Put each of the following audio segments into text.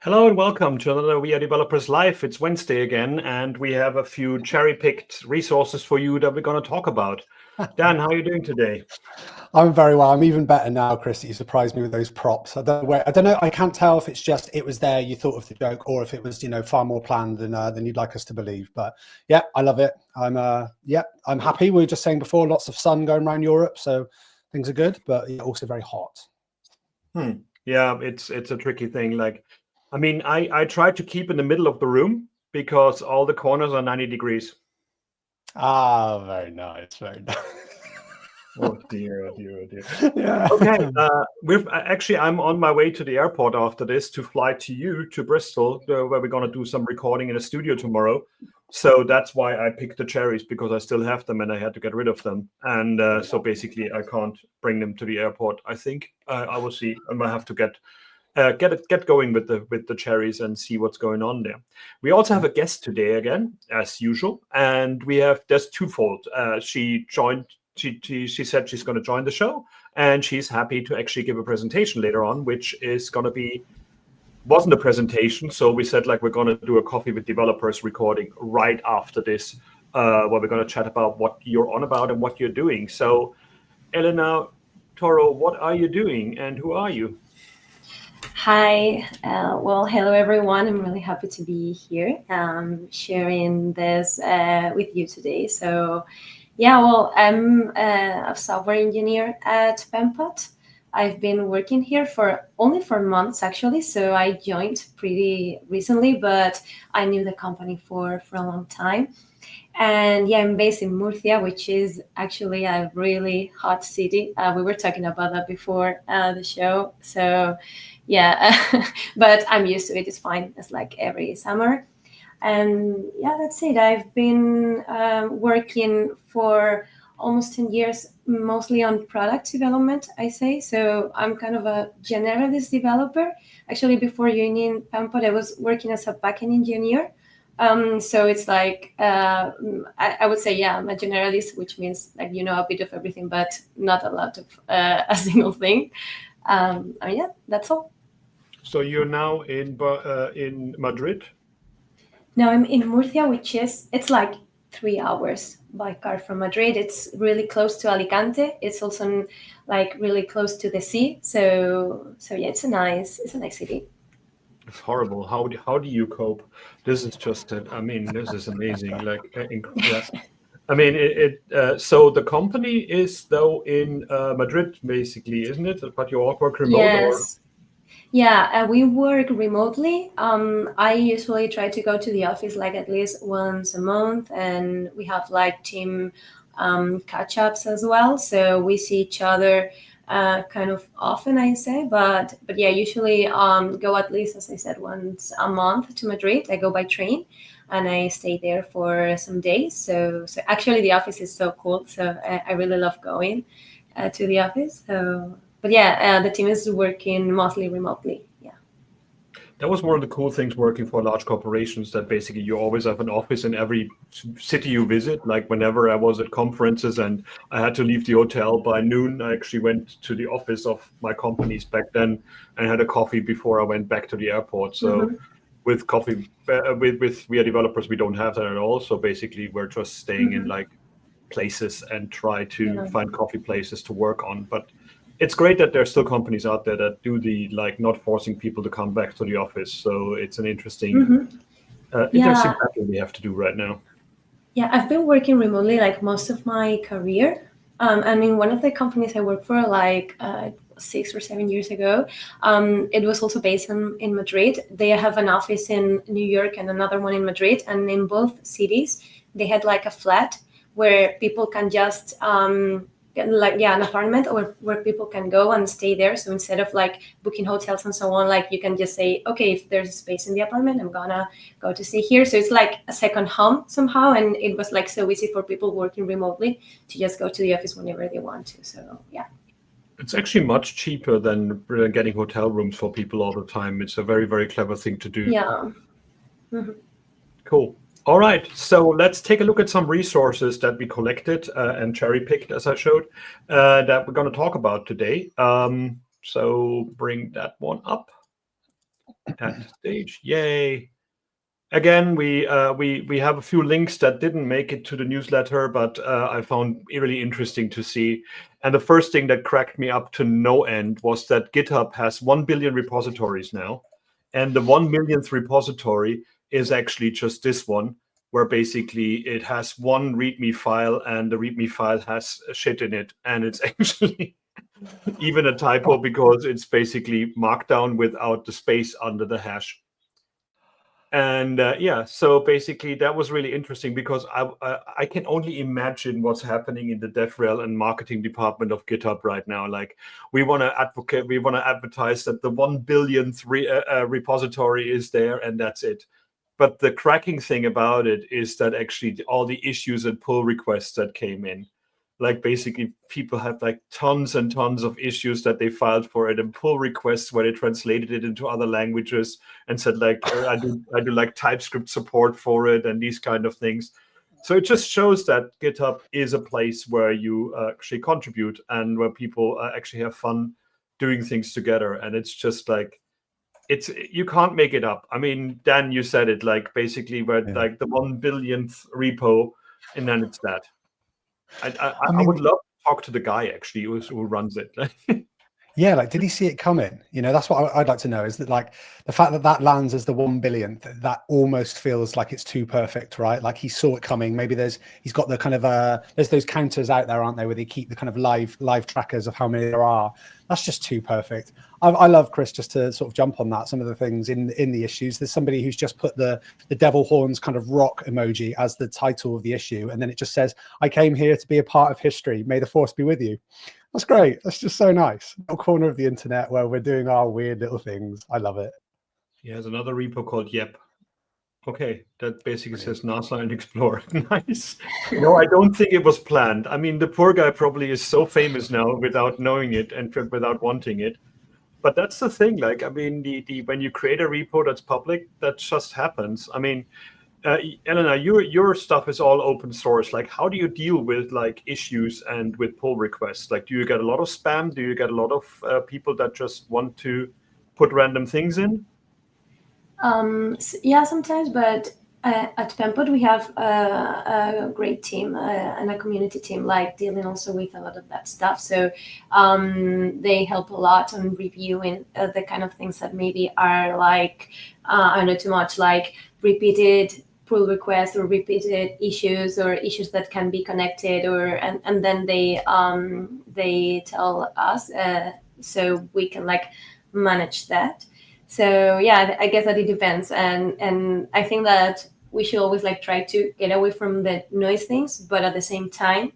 Hello and welcome to another We Are Developers Live. It's Wednesday again, and we have a few cherry-picked resources for you that we're going to talk about. Dan, how are you doing today? I'm very well. I'm even better now, Chris, that you surprised me with those props. I don't know. I can't tell if it's just it was there, you thought of the joke, or if it was, far more planned than you'd like us to believe. But yeah, I love it. I'm happy. We were just saying before, lots of sun going around Europe, so things are good, but also very hot. Yeah, it's a tricky thing. I try to keep in the middle of the room because all the corners are 90 degrees. Ah, very nice, very nice. Oh dear, oh dear, oh dear. Yeah. Okay, I'm on my way to the airport after this to fly to Bristol, where we're going to do some recording in a studio tomorrow. So that's why I picked the cherries, because I still have them and I had to get rid of them. And so basically I can't bring them to the airport. I think I will see. I might have to get going with the cherries and see what's going on there. We also have a guest today again, as usual, and there's twofold. She joined. She said she's going to join the show, and she's happy to actually give a presentation later on, which is going to wasn't a presentation. So we said we're going to do a coffee with developers recording right after this, where we're going to chat about what you're on about and what you're doing. So, Elena Torro, what are you doing and who are you? Hi, well, hello everyone. I'm really happy to be here sharing this with you today. So, yeah, well, I'm a software engineer at Penpot. I've been working here only for months, actually. So I joined pretty recently, but I knew the company for a long time. And yeah, I'm based in Murcia, which is actually a really hot city. We were talking about that before the show. So yeah, but I'm used to it. It's fine. It's like every summer. And yeah, that's it. I've been working for almost 10 years, mostly on product development, I say. So I'm kind of a generalist developer. Actually, before joining Penpot, I was working as a backend engineer. So it's like, I would say, yeah, I'm a generalist, which means a bit of everything, but not a lot of a single thing. Yeah, that's all. So you're now in Madrid? No, I'm in Murcia, it's like 3 hours by car from Madrid. It's really close to Alicante. It's also really close to the sea. So yeah, it's a nice city. It's horrible. How do you cope? This is just, this is amazing. Yes. So the company is though in Madrid, basically, isn't it? But you all work remote? Yes. Yeah, we work remotely. I usually try to go to the office at least once a month, and we have team catch-ups as well. So we see each other kind of often, I say, but yeah, usually go at least, as I said, once a month to Madrid. I go by train, and I stay there for some days. So actually, the office is so cool. So I really love going to the office. But yeah, the team is working mostly remotely. Yeah. That was one of the cool things working for large corporations, that basically you always have an office in every city you visit. Like whenever I was at conferences and I had to leave the hotel by noon, I actually went to the office of my companies back then and had a coffee before I went back to the airport. So with coffee, with We Are Developers, we don't have that at all. So basically we're just staying in places and try to find coffee places to work on. But it's great that there's still companies out there that do the not forcing people to come back to the office. So it's an interesting battle we have to do right now. Yeah, I've been working remotely most of my career. One of the companies I worked for 6 or 7 years ago, it was also based in Madrid. They have an office in New York and another one in Madrid. And in both cities, they had a flat where people can just an apartment or where people can go and stay there. So instead of booking hotels and so on, you can just say, okay, if there's a space in the apartment, I'm gonna go to stay here. So it's a second home somehow. And it was so easy for people working remotely to just go to the office whenever they want to. So yeah. It's actually much cheaper than getting hotel rooms for people all the time. It's a very, very clever thing to do. Yeah. Cool. All right, so let's take a look at some resources that we collected and cherry-picked, as I showed, that we're going to talk about today. So bring that one up. At stage, yay! Again, we have a few links that didn't make it to the newsletter, but I found really interesting to see. And the first thing that cracked me up to no end was that GitHub has 1 billion repositories now, and the 1 millionth repository is actually just this one, where basically it has one README file, and the README file has shit in it, and it's actually even a typo because it's basically markdown without the space under the hash. And yeah, so basically that was really interesting because I can only imagine what's happening in the DevRel and marketing department of GitHub right now. Like we want to advertise that the 1 billionth repository is there and that's it. But the cracking thing about it is that actually all the issues and pull requests that came in, like basically people have like tons and tons of issues that they filed for it and pull requests where they translated it into other languages and said like, I do like TypeScript support for it and these kind of things. So it just shows that GitHub is a place where you actually contribute and where people actually have fun doing things together. And it's just like, you can't make it up. I mean, Dan, you said it, like basically where like the 1 billionth repo and then it's that. I would love to talk to the guy actually who runs it. Yeah, like, did he see it coming? You know, that's what I'd like to know, is that like the fact that that lands as the 1 billionth, that almost feels like it's too perfect, right? Like he saw it coming. Maybe he's got the kind of there's those counters out there, aren't there, where they keep the kind of live trackers of how many there are. That's just too perfect. I love, Chris, just to sort of jump on that, some of the things in the issues. There's somebody who's just put the devil horns kind of rock emoji as the title of the issue, and then it just says, "I came here to be a part of history. May the force be with you." That's great. That's just so nice. A corner of the internet where we're doing our weird little things. I love it. He has another repo called Yep. Okay, that basically says NASA and Explorer. Nice. No, I don't think it was planned. I mean, the poor guy probably is so famous now without knowing it and without wanting it. But that's the thing. Like, I mean, when you create a repo that's public, that just happens. I mean, Elena, your stuff is all open source. Like, how do you deal with like issues and with pull requests? Like, do you get a lot of spam? Do you get a lot of people that just want to put random things in? Yeah, sometimes, but at Penpot we have a great team and a community team, like dealing also with a lot of that stuff. So they help a lot on reviewing the kind of things that maybe are like, I don't know, too much, like repeated pull requests or repeated issues or issues that can be connected, and then they tell us so we can like manage that. So yeah, I guess that it depends, and I think that we should always like try to get away from the noise things, but at the same time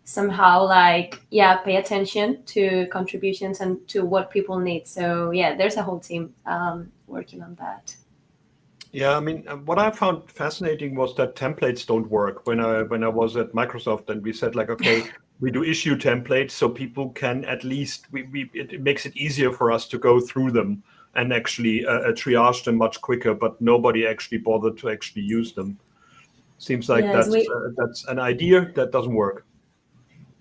somehow like pay attention to contributions and to what people need. So yeah, there's a whole team working on that. Yeah, I mean, what I found fascinating was that templates don't work. When I was at Microsoft, and we said like, okay, we do issue templates so people can at least it makes it easier for us to go through them and actually triage them much quicker. But nobody actually bothered to actually use them. Seems like that's an idea that doesn't work.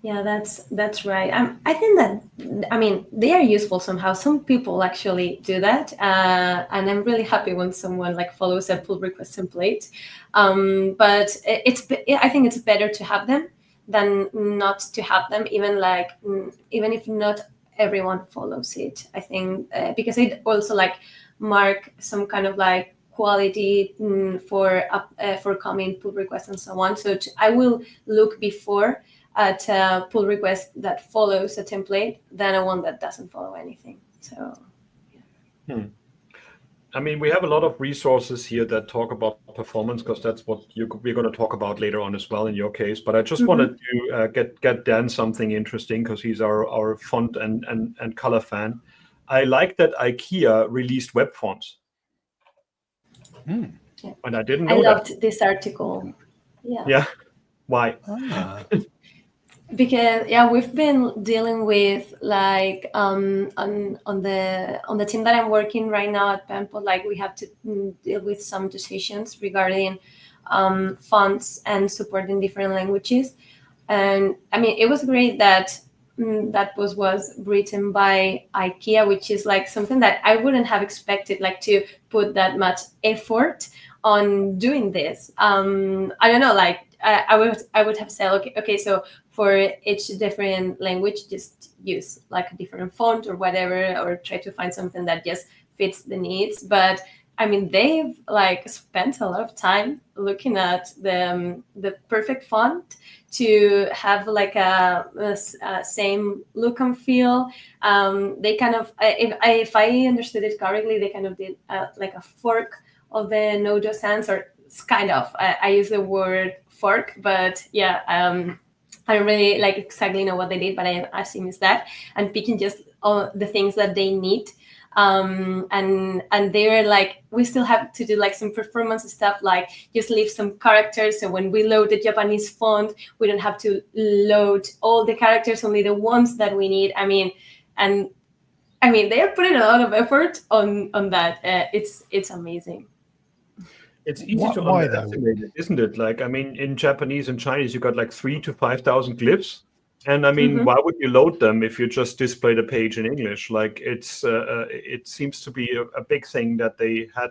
Yeah, that's right. I think that, I mean, they are useful somehow. Some people actually do that, and I'm really happy when someone like follows a pull request template. But I think it's better to have them than not to have them, even if not everyone follows it. I think because it also like mark some kind of like quality for coming pull requests and so on. So I will look before at a pull request that follows a template than a one that doesn't follow anything. So, yeah. I mean, we have a lot of resources here that talk about performance, because that's what we're going to talk about later on as well in your case. But I just wanted to get Dan something interesting, because he's our font and color fan. I like that IKEA released web fonts. Yeah. And I didn't know I loved this article. Yeah. Why? Because we've been dealing with like on the team that I'm working right now at Penpot, like we have to deal with some decisions regarding fonts and support in different languages. And I mean, it was great that that was written by IKEA, which is like something that I wouldn't have expected, like to put that much effort on doing this. I don't know, like I would have said, okay, so for each different language, just use like a different font or whatever, or try to find something that just fits the needs. But I mean, they've like spent a lot of time looking at the perfect font to have like a same look and feel. They kind of, if I understood it correctly, they kind of did like a fork of the Node sans, or it's kind of, I use the word fork, but yeah, I don't really like exactly know what they did, but I assume it's that, and picking just all the things that they need. And they're like, we still have to do like some performance stuff, like just leave some characters, so when we load the Japanese font, we don't have to load all the characters, only the ones that we need. I mean, they are putting a lot of effort on that. It's amazing. It's easy to underestimate it, isn't it? Like, I mean, in Japanese and Chinese, you got like 3,000 to 5,000 glyphs. And I mean, why would you load them if you just display the page in English? Like, it seems to be a big thing that they had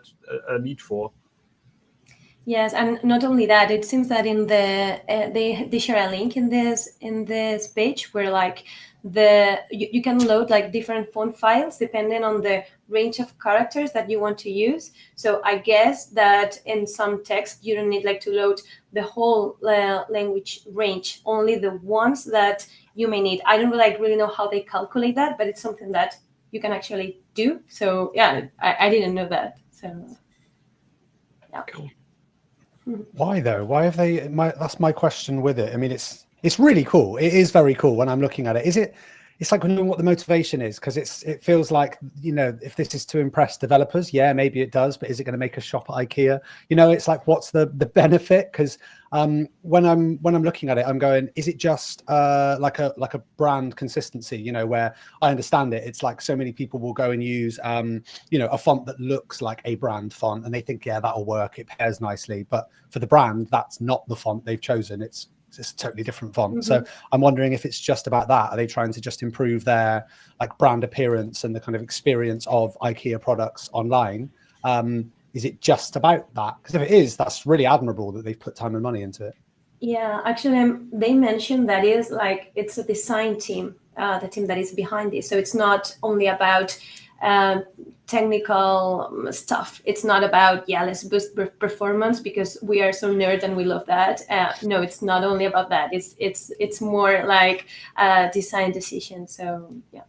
a need for. Yes, and not only that, it seems that in the they share a link in this page where like you can load like different font files depending on the range of characters that you want to use. So I guess that in some text you don't need like to load the whole language range, only the ones that you may need. I don't really know how they calculate that, but it's something that you can actually do. So yeah, I didn't know that. So yeah. Cool. Why though? Why have they? That's my question with it. I mean, it's really cool. It is very cool when I'm looking at it. It's like knowing what the motivation is, because it feels like, you know, if this is to impress developers, yeah, maybe it does, but is it going to make us shop at IKEA? You know, it's like, what's the benefit? Because when I'm looking at it, I'm going, is it just like a brand consistency? You know, where I understand it, it's like so many people will go and use you know, a font that looks like a brand font, and they think, yeah, that'll work, it pairs nicely. But for the brand, that's not the font they've chosen. It's a totally different font. So I'm wondering if it's just about that. Are they trying to just improve their like brand appearance and the kind of experience of IKEA products online? Is it just about that? Because if it is, that's really admirable that they've put time and money into it. Yeah, actually, they mentioned that it's a design team, the team that is behind this. So it's not only about technical stuff. It's not about, let's boost performance because we are so nerd and we love that. No, it's not only about that. It's more like a design decision. So yeah.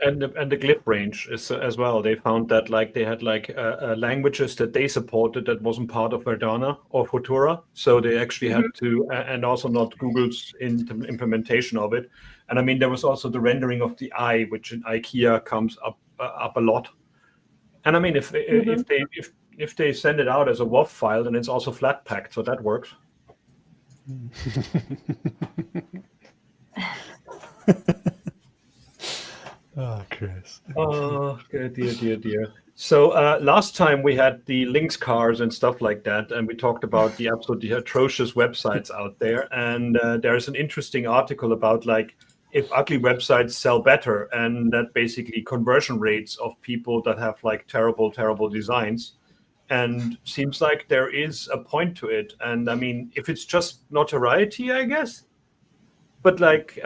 And the glyph range is as well. They found that like they had like languages that they supported that wasn't part of Verdana or Futura, so they actually had to, and also not Google's implementation of it. And I mean, there was also the rendering of the eye, which in IKEA comes up a lot. And I mean, if they send it out as a WAV file, then it's also flat packed, so that works. Oh, Chris. Oh, dear. So last time we had the links cars and stuff like that, and we talked about the absolutely atrocious websites out there. And there's an interesting article about like if ugly websites sell better, and that basically conversion rates of people that have like terrible designs. And seems like there is a point to it. And I mean, if it's just notoriety, I guess. But like,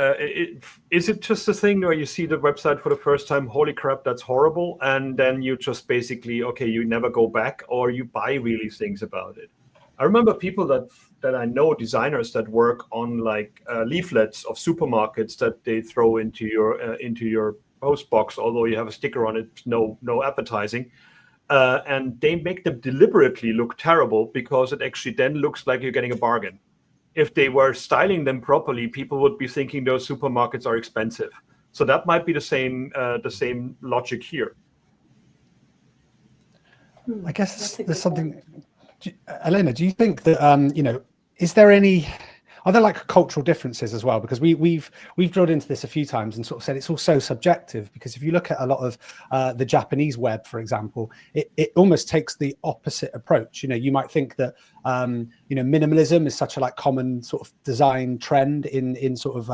is it just a thing where you see the website for the first time, holy crap, that's horrible, and then you just basically, okay, you never go back, or you buy really things about it? I remember people that I know, designers that work on like leaflets of supermarkets that they throw into your post box, although you have a sticker on it, no appetizing, and they make them deliberately look terrible because it actually then looks like you're getting a bargain. If they were styling them properly, people would be thinking those supermarkets are expensive. So that might be the same logic here. I guess there's something. Elena, do you think that you know, is there any? Are there like cultural differences as well? Because we've drilled into this a few times and sort of said it's all so subjective, because if you look at a lot of the Japanese web, for example, it almost takes the opposite approach. You might think that minimalism is such a like common sort of design trend in sort of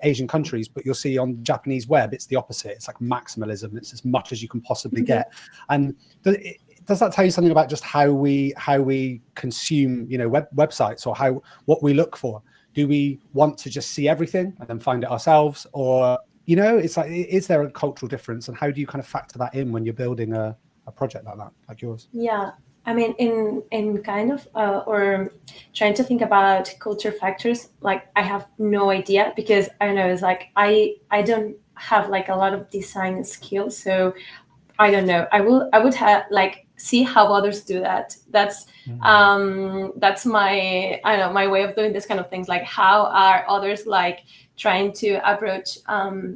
Asian countries, but you'll see on the Japanese web it's the opposite. It's like maximalism. It's as much as you can possibly get. And does that tell you something about just how we consume websites, or what we look for? Do we want to just see everything and then find it ourselves, or it's like, is there a cultural difference, and how do you kind of factor that in when you're building a project like that, like yours? Yeah, I mean, in kind of or trying to think about culture factors, like I have no idea, because I don't know, it's like I don't have like a lot of design skills, so I don't know. I would have like see how others do that. That's my, I don't know, my way of doing this kind of things. Like, how are others like trying to approach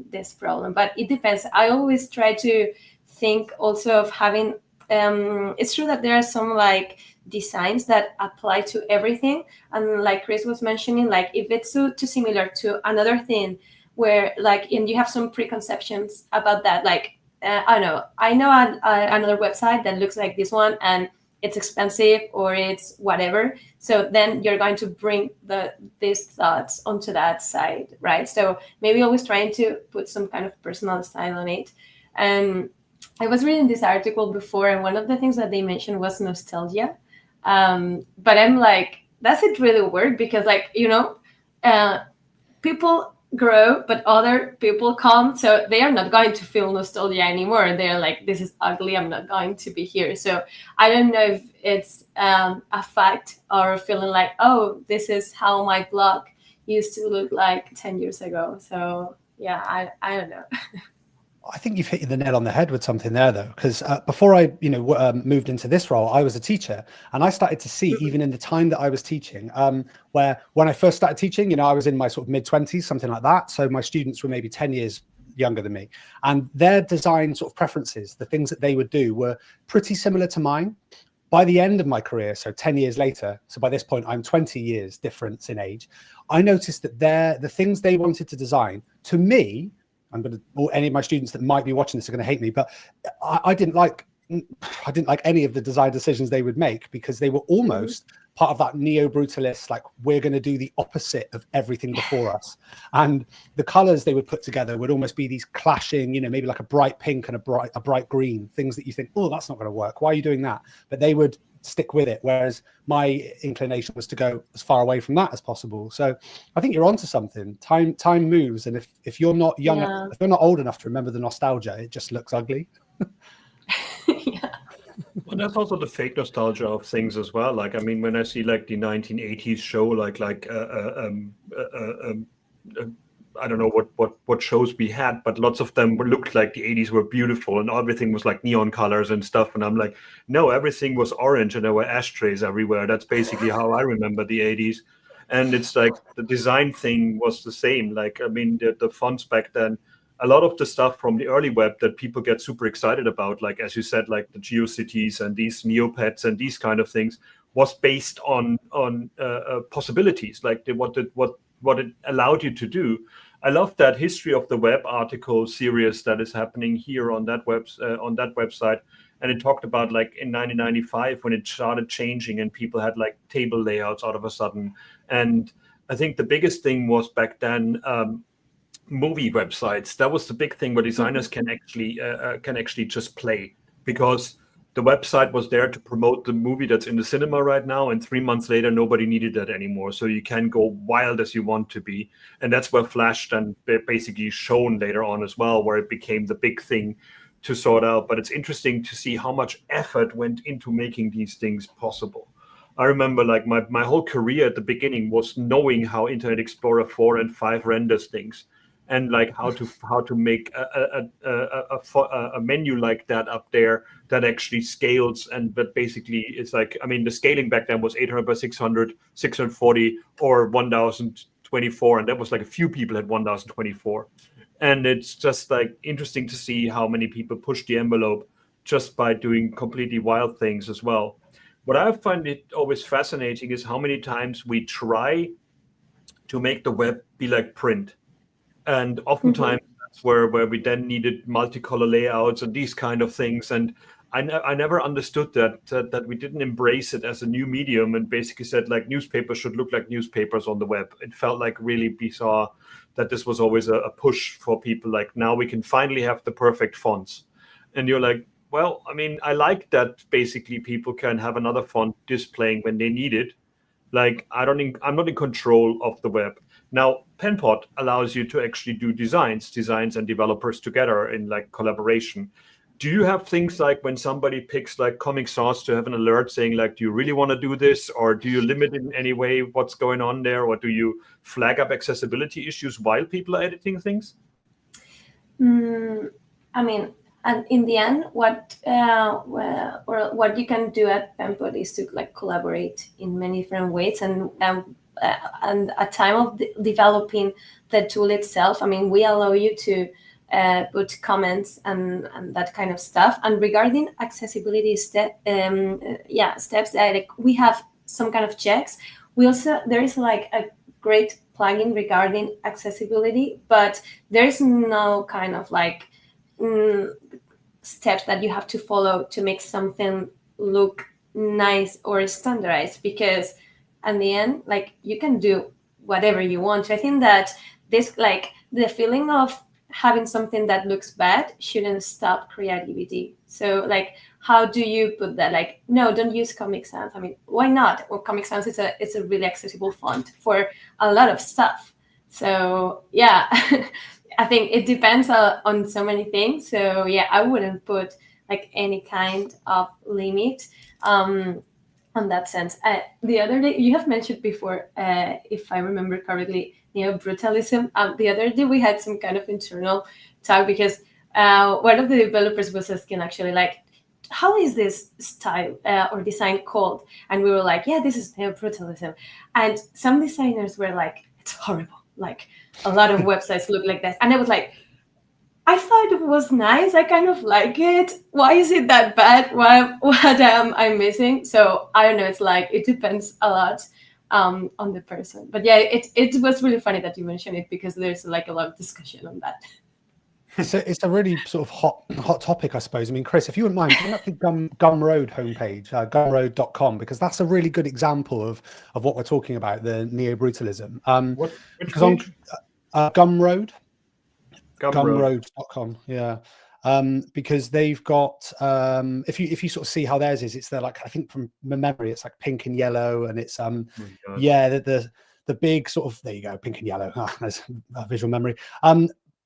this problem? But it depends. I always try to think also of having. It's true that there are some like designs that apply to everything, and like Chris was mentioning, like if it's too similar to another thing, where like, and you have some preconceptions about that, like. I know another website that looks like this one and it's expensive or it's whatever. So then you're going to bring these thoughts onto that side, right? So maybe always trying to put some kind of personal style on it. And I was reading this article before, and one of the things that they mentioned was nostalgia. But I'm like, does it really work? Because like, people grow, but other people come, so they are not going to feel nostalgia anymore. They're like, this is ugly, I'm not going to be here. So I don't know if it's a fact, or feeling like, oh, this is how my blog used to look like 10 years ago. So yeah, I don't know. I think you've hit the nail on the head with something there, though, because before I, moved into this role, I was a teacher, and I started to see, even in the time that I was teaching, where when I first started teaching, I was in my sort of mid-20s, something like that. So my students were maybe 10 years younger than me, and their design sort of preferences, the things that they would do, were pretty similar to mine. By the end of my career, so 10 years later, so by this point, I'm 20 years difference in age, I noticed that the things they wanted to design, to me, or any of my students that might be watching this are going to hate me, but I didn't like any of the design decisions they would make, because they were almost part of that neo-brutalist, like, we're going to do the opposite of everything before us. And the colors they would put together would almost be these clashing, maybe like a bright pink and a bright green, things that you think, oh, that's not going to work. Why are you doing that? But they would stick with it, whereas my inclination was to go as far away from that as possible. So I think you're onto something. Time moves, and if you're not young, if you're not old enough to remember the nostalgia, it just looks ugly. Yeah. Well, that's also the fake nostalgia of things as well. Like, I mean, when I see like the 1980s show, I don't know what shows we had, but lots of them looked like the 80s were beautiful and everything was like neon colors and stuff. And I'm like, no, everything was orange and there were ashtrays everywhere. That's basically how I remember the 80s. And it's like the design thing was the same. Like, I mean, the fonts back then, a lot of the stuff from the early web that people get super excited about, like, as you said, like the GeoCities and these Neopets and these kind of things, was based on possibilities, like what it allowed you to do. I love that history of the web article series that is happening here on that website, and it talked about like in 1995 when it started changing and people had like table layouts out of a sudden. And I think the biggest thing was back then movie websites. That was the big thing where designers can actually just play, because the website was there to promote the movie that's in the cinema right now, and 3 months later nobody needed that anymore, so you can go wild as you want to be. And that's where Flash then basically shown later on as well, where it became the big thing to sort out. But it's interesting to see how much effort went into making these things possible. I remember like my whole career at the beginning was knowing how Internet Explorer 4 and 5 renders things, and like how to make a menu like that up there that actually scales. And but basically it's like, I mean, the scaling back then was 800 by 600, 640, or 1024, and that was like a few people had 1024. And it's just like interesting to see how many people push the envelope just by doing completely wild things as well. What I find it always fascinating is how many times we try to make the web be like print. And oftentimes that's where we then needed multicolor layouts and these kind of things. And I never understood that we didn't embrace it as a new medium and basically said like newspapers should look like newspapers on the web. It felt like really bizarre that this was always a push for people. Like now we can finally have the perfect fonts. And you're like, well, I mean, I like that basically people can have another font displaying when they need it. Like I'm not in control of the web. Now, Penpot allows you to actually do designs and developers together in like collaboration. Do you have things like when somebody picks like Comic Sans to have an alert saying like, do you really want to do this? Or do you limit in any way what's going on there? Or do you flag up accessibility issues while people are editing things? I mean, and in the end, what you can do at Penpot is to like collaborate in many different ways. And at time of developing the tool itself, I mean, we allow you to put comments and that kind of stuff. And regarding accessibility steps, like we have some kind of checks. We also, there is like a great plugin regarding accessibility, but there is no kind of like steps that you have to follow to make something look nice or standardized, because at the end, like you can do whatever you want. I think that this, like the feeling of having something that looks bad shouldn't stop creativity. So like, how do you put that? Like, no, don't use Comic Sans. I mean, why not? Or Comic Sans is a really accessible font for a lot of stuff. So yeah, I think it depends on so many things. So yeah, I wouldn't put like any kind of limit on that sense. The other day, you have mentioned before, if I remember correctly, Neobrutalism. The other day we had some kind of internal talk because one of the developers was asking actually like, how is this style or design called? And we were like, yeah, this is Neobrutalism. And some designers were like, it's horrible. Like a lot of websites look like that. And I was like, I thought it was nice. I kind of like it. Why is it that bad? What am I missing? So I don't know. It's like, it depends a lot on the person. But yeah, it was really funny that you mentioned it because there's like a lot of discussion on that. It's a really sort of hot topic, I suppose. I mean, Chris, if you wouldn't mind, bring up the Gumroad homepage, gumroad.com, because that's a really good example of what we're talking about, the Neobrutalism. Because on Gumroad, Gumroad.com, yeah. Because they've got, if you sort of see how theirs is, it's there like, I think from memory, it's like pink and yellow, and it's yeah, the big sort of, there you go, pink and yellow. There's a visual memory.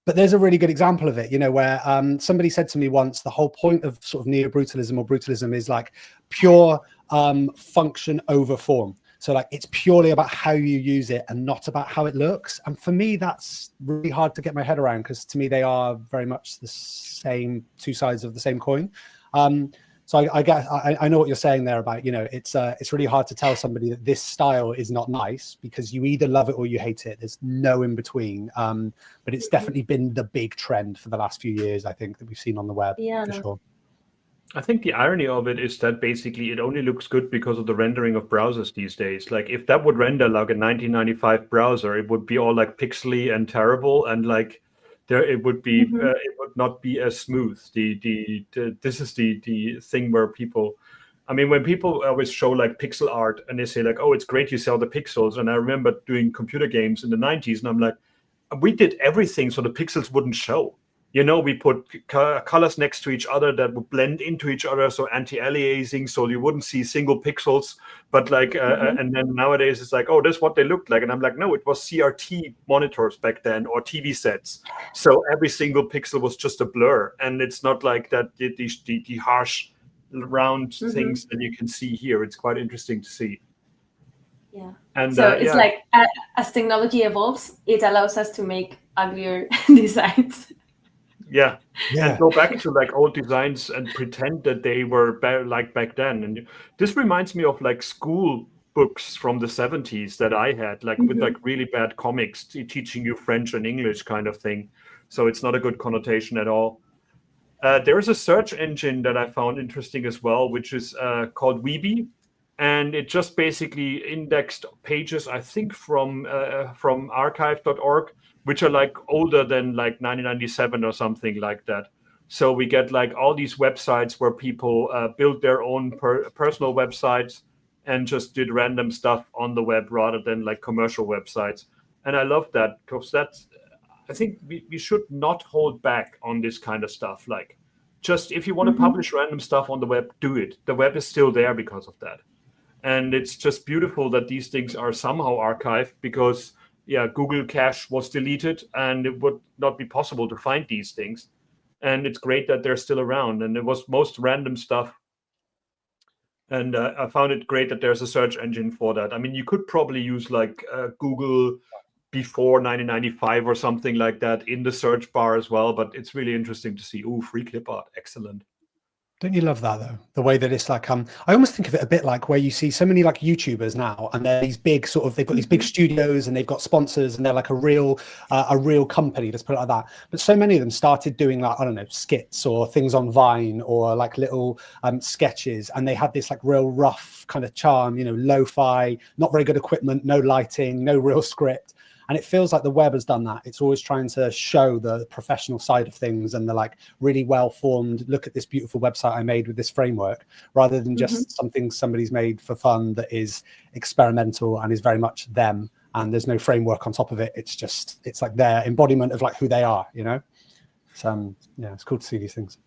But there's a really good example of it, you know, where somebody said to me once, the whole point of sort of Neobrutalism or brutalism is like pure function over form. So like it's purely about how you use it and not about how it looks. And for me, that's really hard to get my head around, because to me, they are very much the same, two sides of the same coin. So I guess I know what you're saying there about, you know, it's really hard to tell somebody that this style is not nice, because you either love it or you hate it. There's no in between. But it's definitely been the big trend for the last few years, I think, that we've seen on the web, for sure. I think the irony of it is that basically it only looks good because of the rendering of browsers these days. Like if that would render like a 1995 browser, it would be all like pixely and terrible, and like there it would be it would not be as smooth. This is the thing where people, I mean, when people always show like pixel art and they say like, oh, it's great you sell the pixels. And I remember doing computer games in the 90s, and I'm like, we did everything so the pixels wouldn't show. You know, we put colors next to each other that would blend into each other, so anti-aliasing, so you wouldn't see single pixels. But like, and then nowadays it's like, oh, that's what they looked like, and I'm like, no, it was CRT monitors back then, or TV sets. So every single pixel was just a blur, and it's not like that. The harsh, round things that you can see here. It's quite interesting to see. Yeah. And so it's like as technology evolves, it allows us to make uglier designs. Yeah, and go back to like old designs and pretend that they were like back then. And this reminds me of like school books from the 70s that I had, like with like really bad comics teaching you French and English kind of thing. So it's not a good connotation at all. There is a search engine that I found interesting as well, which is called Weeby. and it just basically indexed pages, I think from archive.org, which are like older than like 1997 or something like that. So we get like all these websites where people build their own personal websites and just did random stuff on the web rather than like commercial websites. And I love that, because I think we should not hold back on this kind of stuff. Like, just if you want to publish random stuff on the web, do it. The web is still there because of that. And it's just beautiful that these things are somehow archived, because Google Cache was deleted and it would not be possible to find these things. And it's great that they're still around. And it was most random stuff. And I found it great that there's a search engine for that. I mean, you could probably use like Google before 1995 or something like that in the search bar as well. But it's really interesting to see. Ooh, free clip art. Excellent. Don't you love that though? The way that it's like, I almost think of it a bit like where you see so many like YouTubers now, and they're these big sort of, they've got these big studios and they've got sponsors and they're like a real company, let's put it like that. But so many of them started doing like, I don't know, skits or things on Vine or like little sketches. And they had this like real rough kind of charm, you know, lo-fi, not very good equipment, no lighting, no real script. And it feels like the web has done that. It's always trying to show the professional side of things and the like really well-formed, look at this beautiful website I made with this framework, rather than just something somebody's made for fun that is experimental and is very much them. And there's no framework on top of it. It's like their embodiment of like who they are, you know? So yeah, it's cool to see these things.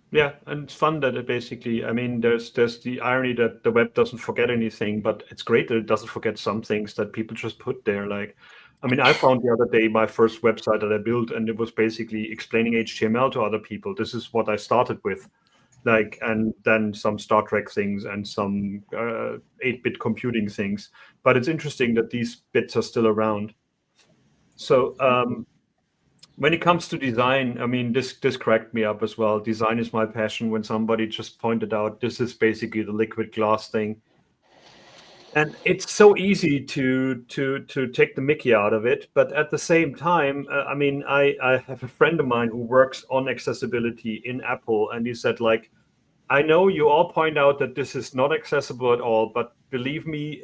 Yeah, and it's fun that it basically, I mean, there's the irony that the web doesn't forget anything, but it's great that it doesn't forget some things that people just put there. Like, I mean, I found the other day my first website that I built, and it was basically explaining HTML to other people. This is what I started with, like, and then some Star Trek things and some 8-bit computing things. But it's interesting that these bits are still around. So, when it comes to design, I mean, this cracked me up as well. Design is my passion. When somebody just pointed out, this is basically the liquid glass thing. And it's so easy to take the mickey out of it. But at the same time, I mean, I have a friend of mine who works on accessibility in Apple. And he said, like, I know you all point out that this is not accessible at all, but believe me,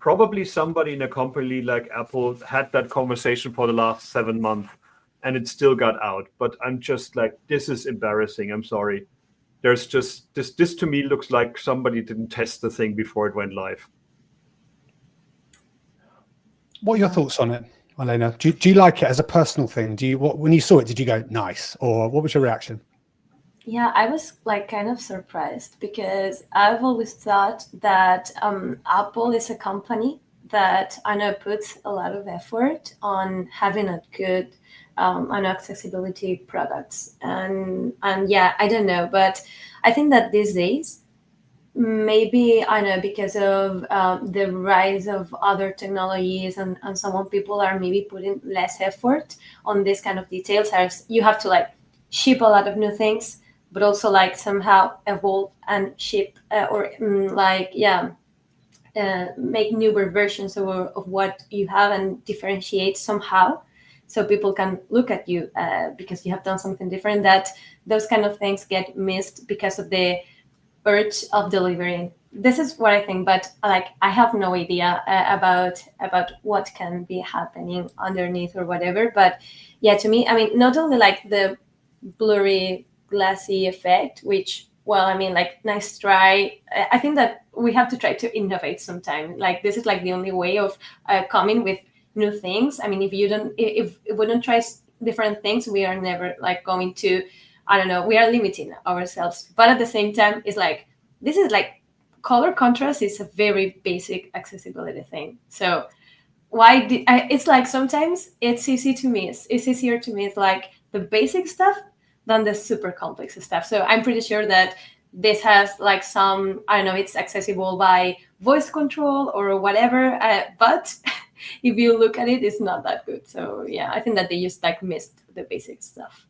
probably somebody in a company like Apple had that conversation for the last 7 months. And it still got out. But I'm just like, this is embarrassing. I'm sorry. There's just this to me looks like somebody didn't test the thing before it went live. What are your thoughts on it, Elena? Do you like it as a personal thing? When you saw it, did you go nice, or what was your reaction? Yeah, I was like kind of surprised, because I've always thought that Apple is a company that I know puts a lot of effort on having a good on accessibility products. And yeah, I don't know, but I think that these days, maybe, I know, because of the rise of other technologies, and some people are maybe putting less effort on this kind of details, as you have to like ship a lot of new things, but also like somehow evolve and ship make newer versions of what you have and differentiate somehow, so people can look at you because you have done something different. That those kind of things get missed because of the urge of delivering. This is what I think, but like I have no idea about what can be happening underneath or whatever. But yeah, to me, I mean, not only like the blurry, glassy effect, which, well, I mean, like, nice try. I think that we have to try to innovate sometime. Like, this is like the only way of coming with new things. I mean, if we don't try different things, we are never like going to, I don't know, we are limiting ourselves. But at the same time, it's like, this is like, color contrast is a very basic accessibility thing. So it's like sometimes it's easy to miss. It's easier to miss like the basic stuff than the super complex stuff. So I'm pretty sure that this has like some, I don't know, it's accessible by voice control or whatever, but if you look at it, it's not that good. So yeah, I think that they just like missed the basic stuff.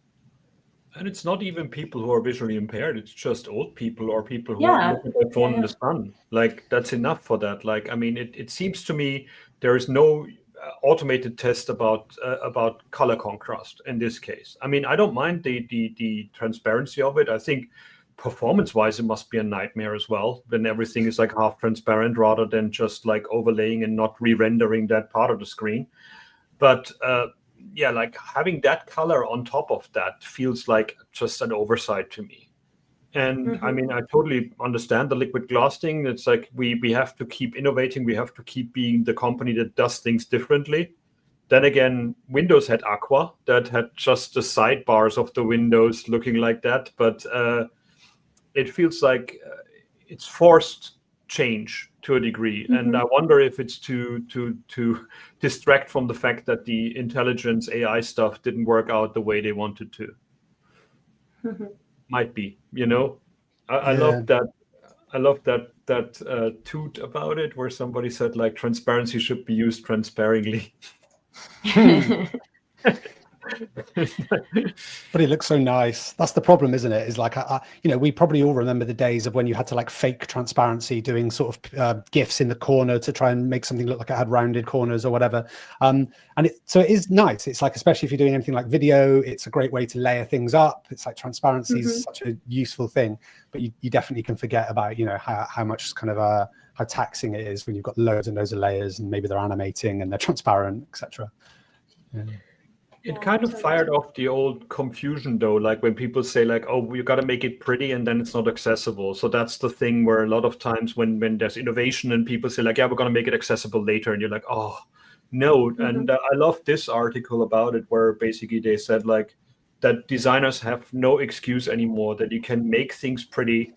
And it's not even people who are visually impaired. It's just old people or people who look at their phone in the sun. Like, that's enough for that. Like, I mean, it seems to me there is no automated test about color contrast in this case. I mean, I don't mind the transparency of it. I think performance-wise, it must be a nightmare as well, when everything is like half transparent rather than just like overlaying and not re-rendering that part of the screen. But yeah, like having that color on top of that feels like just an oversight to me. And I mean, I totally understand the liquid glass thing. It's like we have to keep innovating. We have to keep being the company that does things differently. Then again, Windows had Aqua that had just the sidebars of the windows looking like that. But it feels like it's forced change to a degree. And I wonder if it's to distract from the fact that the intelligence AI stuff didn't work out the way they wanted to. Might be, you know. I love that. I love that toot about it, where somebody said like transparency should be used transparently. But it looks so nice. That's the problem, isn't it? Is like, you know, we probably all remember the days of when you had to like fake transparency, doing sort of GIFs in the corner to try and make something look like it had rounded corners or whatever. And so it is nice. It's like, especially if you're doing anything like video, it's a great way to layer things up. It's like transparency is such a useful thing, but you definitely can forget about, you know, how much kind of how taxing it is when you've got loads and loads of layers and maybe they're animating and they're transparent, etc. Yeah. It kind of fired off the old confusion, though, like when people say like, oh, you got to make it pretty and then it's not accessible. So that's the thing where a lot of times when there's innovation and people say like, yeah, we're going to make it accessible later. And you're like, oh, no. And I love this article about it, where basically they said like that designers have no excuse anymore, that you can make things pretty,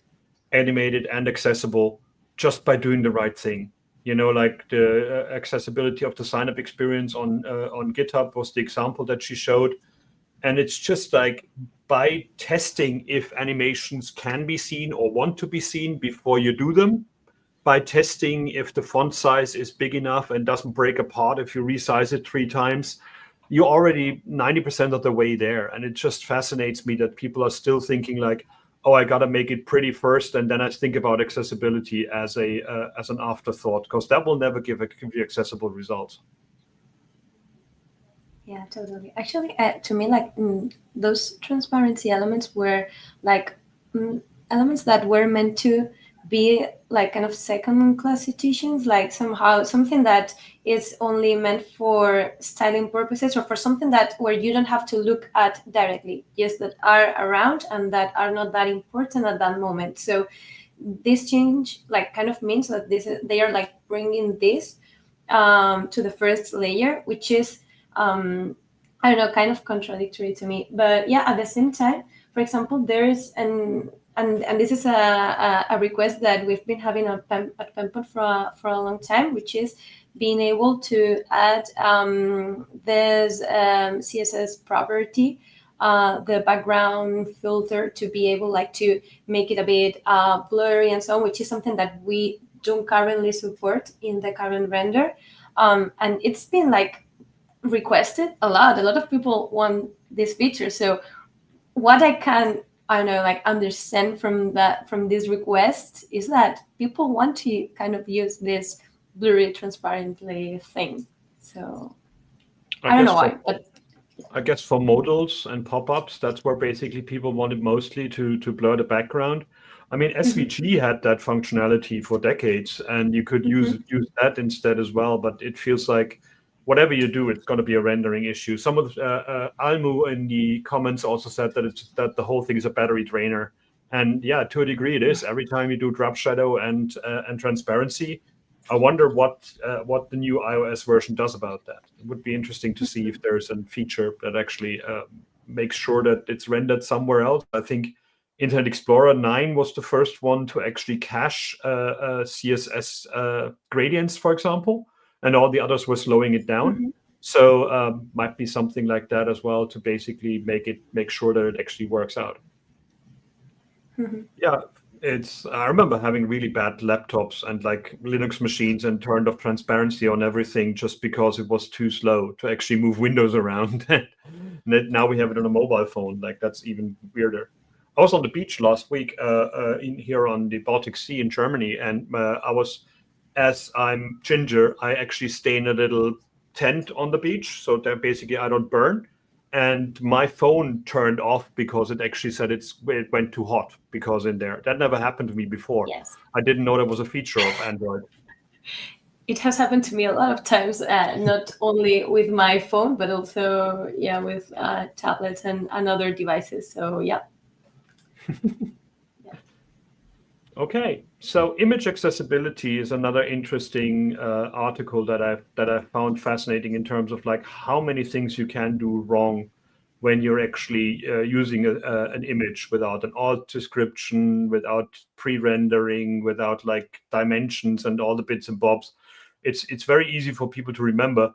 animated and accessible just by doing the right thing. You know, like the accessibility of the sign-up experience on GitHub was the example that she showed. And it's just like by testing if animations can be seen or want to be seen before you do them, by testing if the font size is big enough and doesn't break apart if you resize it 3 times, you're already 90% of the way there. And it just fascinates me that people are still thinking like, oh, I got to make it pretty first, and then I think about accessibility as an afterthought, because that will never give you accessible results. Yeah, totally. Actually, to me, like those transparency elements were like elements that were meant to be like kind of second-class situations, like somehow something that is only meant for styling purposes, or for something that where you don't have to look at directly, just that are around and that are not that important at that moment. So this change like kind of means that they are like bringing this to the first layer, which is I don't know, kind of contradictory to me. But yeah, at the same time, for example, there's and this is a request that we've been having at Penpot for a long time, which is being able to add this CSS property, the background filter, to be able like to make it a bit blurry and so on, which is something that we don't currently support in the current render. And it's been like requested a lot. A lot of people want this feature. So what I don't know, like understand from this request is that people want to kind of use this blurry transparently thing. So I don't know why, but I guess for modals and pop-ups, that's where basically people wanted mostly to blur the background. I mean, SVG had that functionality for decades, and you could use that instead as well. But it feels like whatever you do, it's going to be a rendering issue. Some of Almu in the comments also said that the whole thing is a battery drainer, and yeah, to a degree it is. Every time you do drop shadow and transparency, I wonder what the new iOS version does about that. It would be interesting to see if there's a feature that actually makes sure that it's rendered somewhere else. I think Internet Explorer 9 was the first one to actually cache CSS gradients, for example, and all the others were slowing it down. So might be something like that as well, to basically make sure that it actually works out. Yeah, I remember having really bad laptops and like Linux machines and turned off transparency on everything just because it was too slow to actually move windows around. And now we have it on a mobile phone. Like that's even weirder. I was on the beach last week here on the Baltic Sea in Germany, and as I'm ginger, I actually stay in a little tent on the beach, so that basically I don't burn. and my phone turned off because it actually said it went too hot because in there. That never happened to me before. Yes. I didn't know that was a feature of Android. It has happened to me a lot of times, not only with my phone, but also, yeah, with tablets and other devices. So, yeah. Okay, so image accessibility is another interesting article that I found fascinating in terms of like how many things you can do wrong when you're actually using an image without an alt description, without pre-rendering, without like dimensions and all the bits and bobs. It's very easy for people to remember.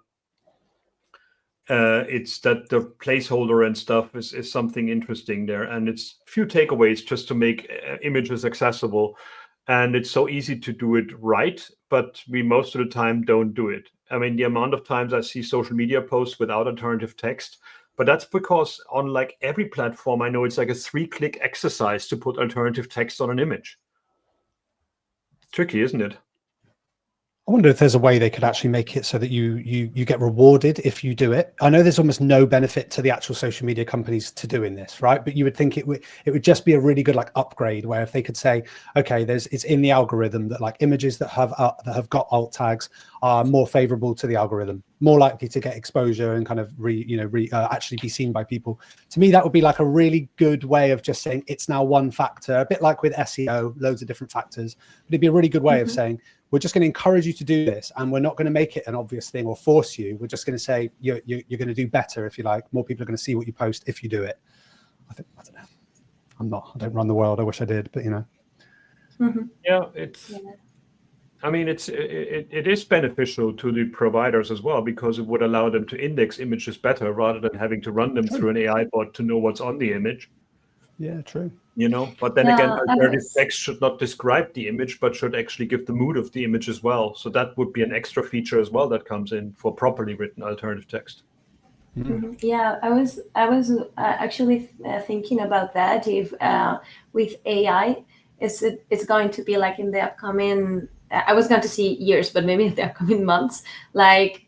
It's that the placeholder and stuff is something interesting there, and it's a few takeaways just to make images accessible. And it's so easy to do it right, but we most of the time don't do it. I mean, the amount of times I see social media posts without alternative text, but that's because on like every platform, I know it's like a 3-click exercise to put alternative text on an image. It's tricky, isn't it? I wonder if there's a way they could actually make it so that you get rewarded if you do it. I know there's almost no benefit to the actual social media companies to doing this, right? But you would think it would just be a really good like upgrade where if they could say, okay, it's in the algorithm that like images that have got alt tags are more favorable to the algorithm, more likely to get exposure and kind of actually be seen by people. To me, that would be like a really good way of just saying it's now one factor, a bit like with SEO, loads of different factors. But it'd be a really good way of saying, we're just going to encourage you to do this, and we're not going to make it an obvious thing or force you. We're just going to say you're going to do better if you like. More people are going to see what you post if you do it. I don't know. I don't run the world. I wish I did, but you know. Yeah, I mean, it is beneficial to the providers as well because it would allow them to index images better rather than having to run them through an AI bot to know what's on the image. Yeah, true. You know, but then again, alternative text should not describe the image, but should actually give the mood of the image as well. So that would be an extra feature as well that comes in for properly written alternative text. Yeah, I was actually thinking about that. If with AI, it's going to be like in the upcoming. I was going to see years, but maybe in the upcoming months. Like,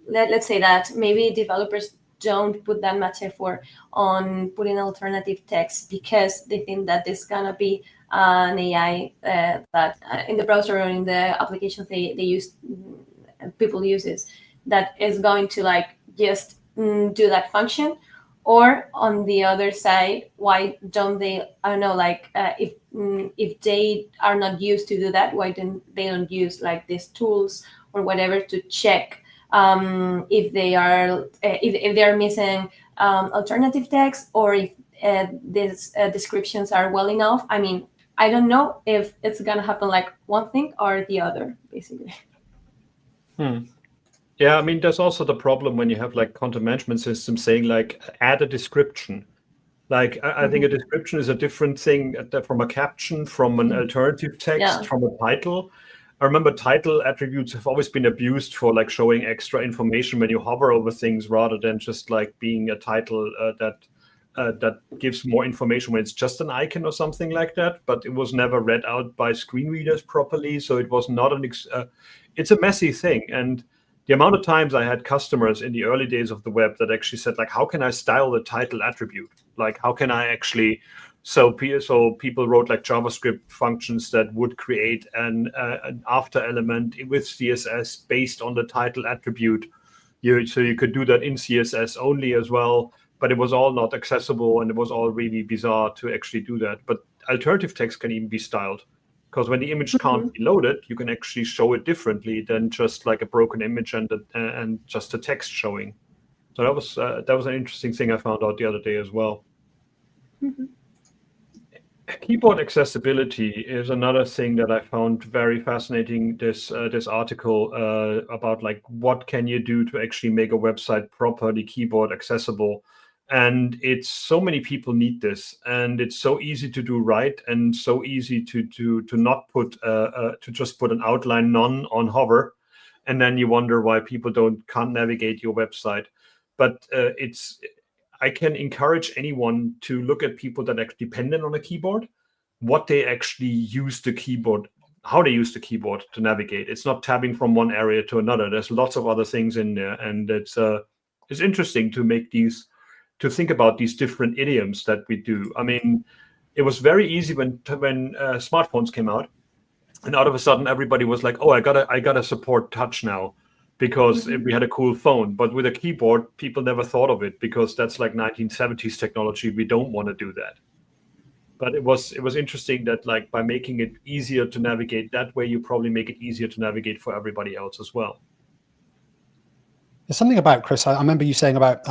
let's say that maybe developers don't put that much effort on putting alternative text because they think that there's gonna be an AI that in the browser or in the applications they use, people use it, that is going to like just do that function. Or on the other side, why don't they? I don't know, like if they are not used to do that, why don't use like these tools or whatever to check if they are if they are missing alternative text or if these descriptions are well enough. I mean, I don't know if it's gonna happen like one thing or the other, basically. Yeah, I mean, there's also the problem when you have like content management systems saying like add a description. Like I think a description is a different thing from a caption, from an alternative text, from a title. I remember title attributes have always been abused for like showing extra information when you hover over things rather than just like being a title that gives more information when it's just an icon or something like that. But it was never read out by screen readers properly, so it was not it's a messy thing. And the amount of times I had customers in the early days of the web that actually said like, how can I style the title attribute? Like, how can I actually So people wrote like JavaScript functions that would create an after element with CSS based on the title attribute. So you could do that in CSS only as well, but it was all not accessible and it was all really bizarre to actually do that. But alternative text can even be styled, because when the image can't be loaded, you can actually show it differently than just like a broken image and just a text showing. So that was an interesting thing I found out the other day as well. Keyboard accessibility is another thing that I found very fascinating. This article about like what can you do to actually make a website properly keyboard accessible, and it's so many people need this, and it's so easy to do right, and so easy to not put to just put an outline none on hover, and then you wonder why people can't navigate your website. But I can encourage anyone to look at people that are dependent on a keyboard, what they actually use the keyboard, how they use the keyboard to navigate. It's not tabbing from one area to another. There's lots of other things in there, and it's it's interesting to make these, to think about these different idioms that we do. I mean, it was very easy when smartphones came out, and out of a sudden everybody was like, oh, I gotta support touch now, because we had a cool phone. But with a keyboard, people never thought of it, because that's like 1970s technology. We don't want to do that. But it was interesting that, like, by making it easier to navigate that way, you probably make it easier to navigate for everybody else as well. There's something about, Chris, I remember you saying about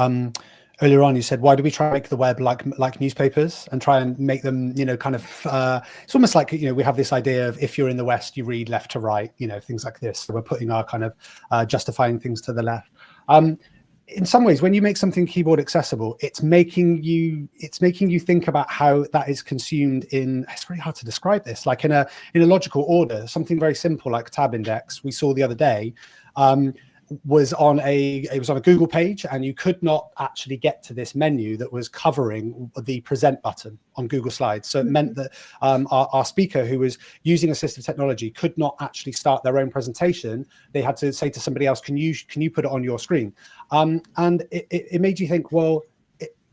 earlier on, you said, why do we try to make the web like newspapers and try and make them, you know, kind of, it's almost like, you know, we have this idea of, if you're in the West, you read left to right, you know, things like this. So we're putting our kind of justifying things to the left. In some ways, when you make something keyboard accessible, it's making you think about how that is consumed in, it's very hard to describe this, like in a logical order. Something very simple like tab index we saw the other day was on a Google page, and you could not actually get to this menu that was covering the present button on Google Slides. So it meant that our speaker, who was using assistive technology, could not actually start their own presentation. They had to say to somebody else, can you put it on your screen? And it made you think, well,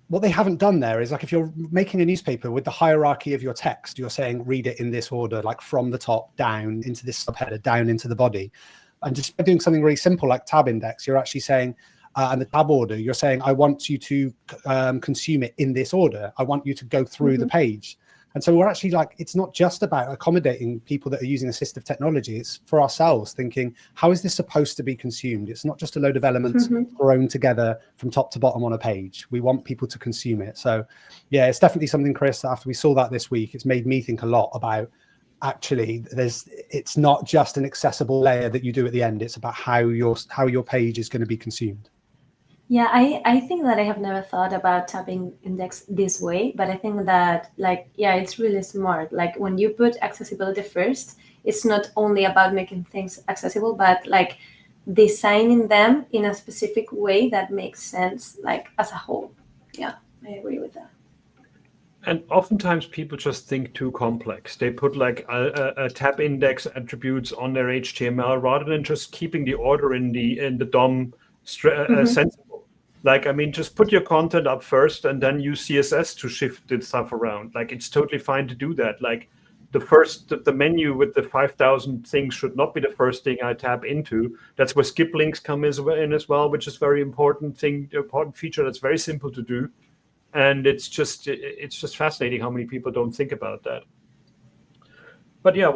what they haven't done there is, like, if you're making a newspaper with the hierarchy of your text, you're saying read it in this order, like from the top down into this subheader, down into the body. And just by doing something really simple like tab index, you're actually saying, and the tab order, you're saying, I want you to consume it in this order. I want you to go through the page. And so we're actually, like, it's not just about accommodating people that are using assistive technology. It's for ourselves thinking, how is this supposed to be consumed? It's not just a load of elements thrown together from top to bottom on a page. We want people to consume it. So yeah, it's definitely something, Chris, after we saw that this week, it's made me think a lot about, actually, it's not just an accessible layer that you do at the end. It's about how your page is going to be consumed. Yeah, I think that I have never thought about tabbing index this way, but I think that, like, yeah, it's really smart. Like, when you put accessibility first, it's not only about making things accessible, but like designing them in a specific way that makes sense, like, as a whole. Yeah, I agree with that. And oftentimes people just think too complex. They put like a tab index attributes on their HTML rather than just keeping the order in the DOM sensible. Like, I mean, just put your content up first and then use CSS to shift the stuff around. Like, it's totally fine to do that. Like, the menu with the 5,000 things should not be the first thing I tab into. That's where skip links come in as well, which is very important feature that's very simple to do. And it's just fascinating how many people don't think about that. But yeah,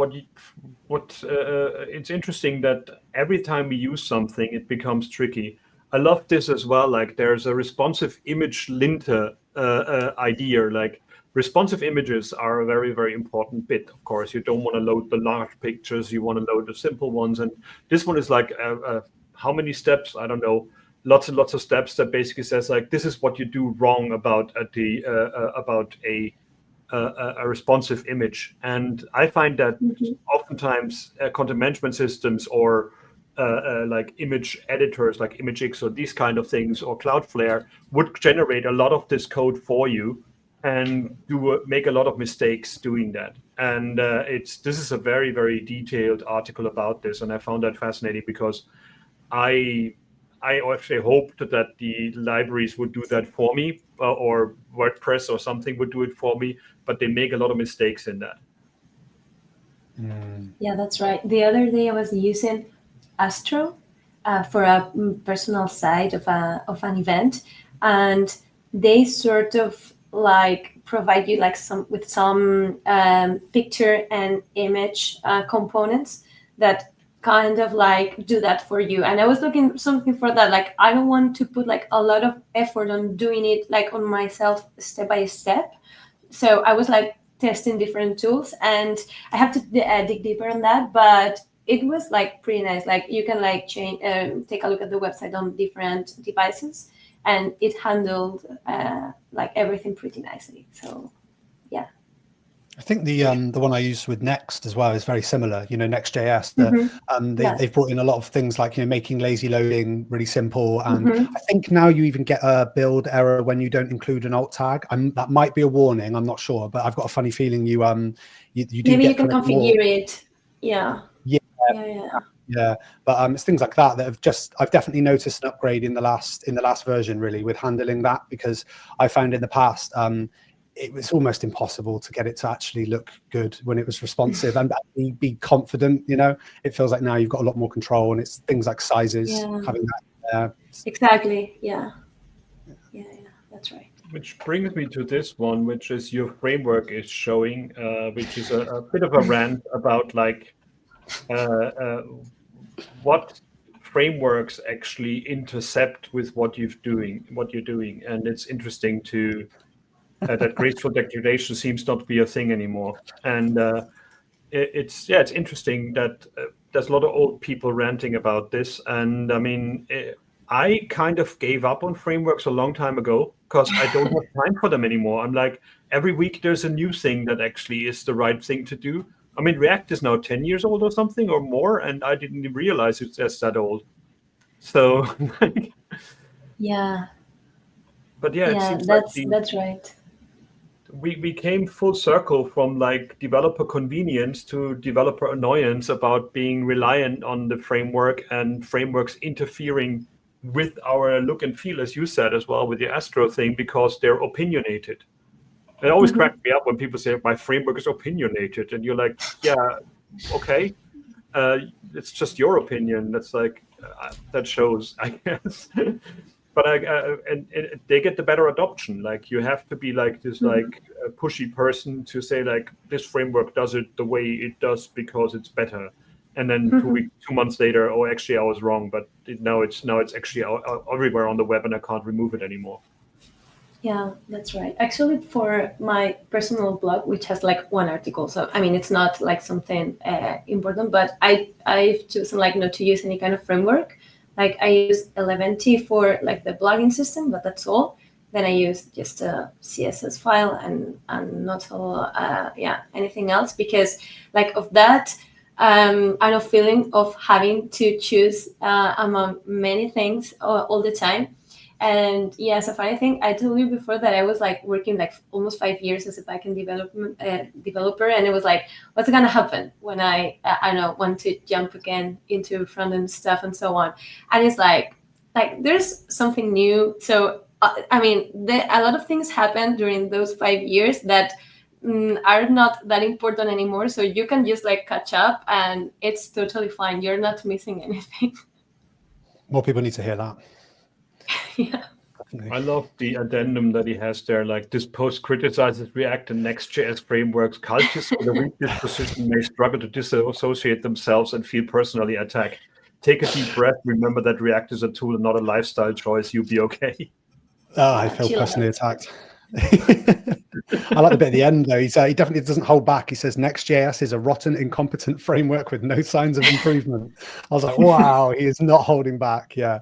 it's interesting that every time we use something, it becomes tricky. I love this as well. Like, there's a responsive image linter idea. Like, responsive images are a very, very important bit. Of course, you don't want to load the large pictures. You want to load the simple ones. And this one is like, how many steps? I don't know. Lots and lots of steps that basically says, like, this is what you do wrong about a responsive image. And I find that oftentimes content management systems or like image editors like ImageX or these kind of things or Cloudflare would generate a lot of this code for you and make a lot of mistakes doing that. And this is a very, very detailed article about this, and I found that fascinating because I actually hoped that the libraries would do that for me, or WordPress or something would do it for me, but they make a lot of mistakes in that. Yeah, that's right. The other day I was using Astro for a personal site of an event, and they sort of like provide you like some picture and image components that kind of like do that for you. And I was looking something for that. Like, I don't want to put like a lot of effort on doing it like on myself step by step. So I was like testing different tools, and I have to dig deeper on that. But it was like pretty nice. Like, you can like change, take a look at the website on different devices, and it handled like everything pretty nicely. So yeah. I think the one I use with Next as well is very similar. You know, Next.js. They've brought in a lot of things like, you know, making lazy loading really simple. And I think now you even get a build error when you don't include an alt tag. That might be a warning. I'm not sure, but I've got a funny feeling you do. Maybe you can configure it. Yeah. Yeah, but it's things like that I've definitely noticed an upgrade in the last version, really, with handling that, because I found in the past it was almost impossible to get it to actually look good when it was responsive and be confident. It feels like now you've got a lot more control, and it's things like sizes, having that. Exactly. Yeah, that's right. Which brings me to this one, which is your framework is showing, which is a bit of a rant about like what frameworks actually intercept with what you're doing, and it's interesting to that graceful degradation seems not to be a thing anymore, and it's interesting that there's a lot of old people ranting about this, and I mean. I kind of gave up on frameworks a long time ago because I don't have time for them anymore. I'm like, every week there's a new thing that actually is the right thing to do. I mean, React is now 10 years old or something or more, and I didn't even realize it's just that old. So, yeah. But yeah, it seems that's right. We came full circle from like developer convenience to developer annoyance about being reliant on the framework and frameworks interfering with our look and feel, as you said as well, with the Astro thing, because they're opinionated. It always cracked me up when people say my framework is opinionated, and you're like, yeah, okay, it's just your opinion. That's like that shows, I guess. But and they get the better adoption. Like you have to be like this like a pushy person to say like this framework does it the way it does because it's better. And then 2 months later, oh, actually, I was wrong. But now it's actually everywhere on the web, and I can't remove it anymore. Yeah, that's right. Actually, for my personal blog, which has like one article, so I mean, it's not like something important, but I've chosen like not to use any kind of framework. Like I use Eleventy for like the blogging system, but that's all. Then I use just a CSS file and not anything else, because like of that. I know feeling of having to choose among many things all the time. And yeah, it's a funny thing. I told you before that I was like working like almost 5 years as a backend developer, and it was like, what's gonna happen when I want to jump again into front end stuff and so on? And it's like there's something new. So I mean, a lot of things happened during those 5 years that are not that important anymore, so you can just like catch up and it's totally fine. You're not missing anything. More people need to hear that. Yeah, I love the addendum that he has there, like this post criticizes React and Next.js frameworks. Cultists with a weak disposition may struggle to disassociate themselves and feel personally attacked. Take a deep breath, remember that React is a tool and not a lifestyle choice. You'll be okay. I feel personally attacked. I like the bit at the end though. He definitely doesn't hold back. He says Next.js is a rotten, incompetent framework with no signs of improvement. I was like, wow, he is not holding back. Yeah,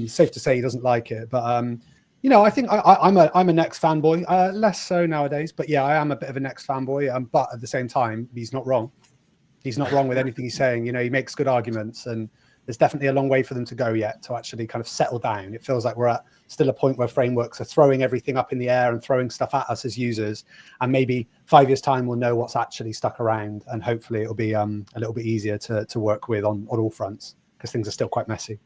safe to say he doesn't like it. But I think I'm a Next fanboy. Less so nowadays, but yeah, I am a bit of a Next fanboy. But at the same time, he's not wrong. He's not wrong with anything he's saying. He makes good arguments, and there's definitely a long way for them to go yet to actually kind of settle down. It feels like we're at still a point where frameworks are throwing everything up in the air and throwing stuff at us as users. And maybe 5 years time, we'll know what's actually stuck around. And hopefully it'll be a little bit easier to work with on all fronts, because things are still quite messy.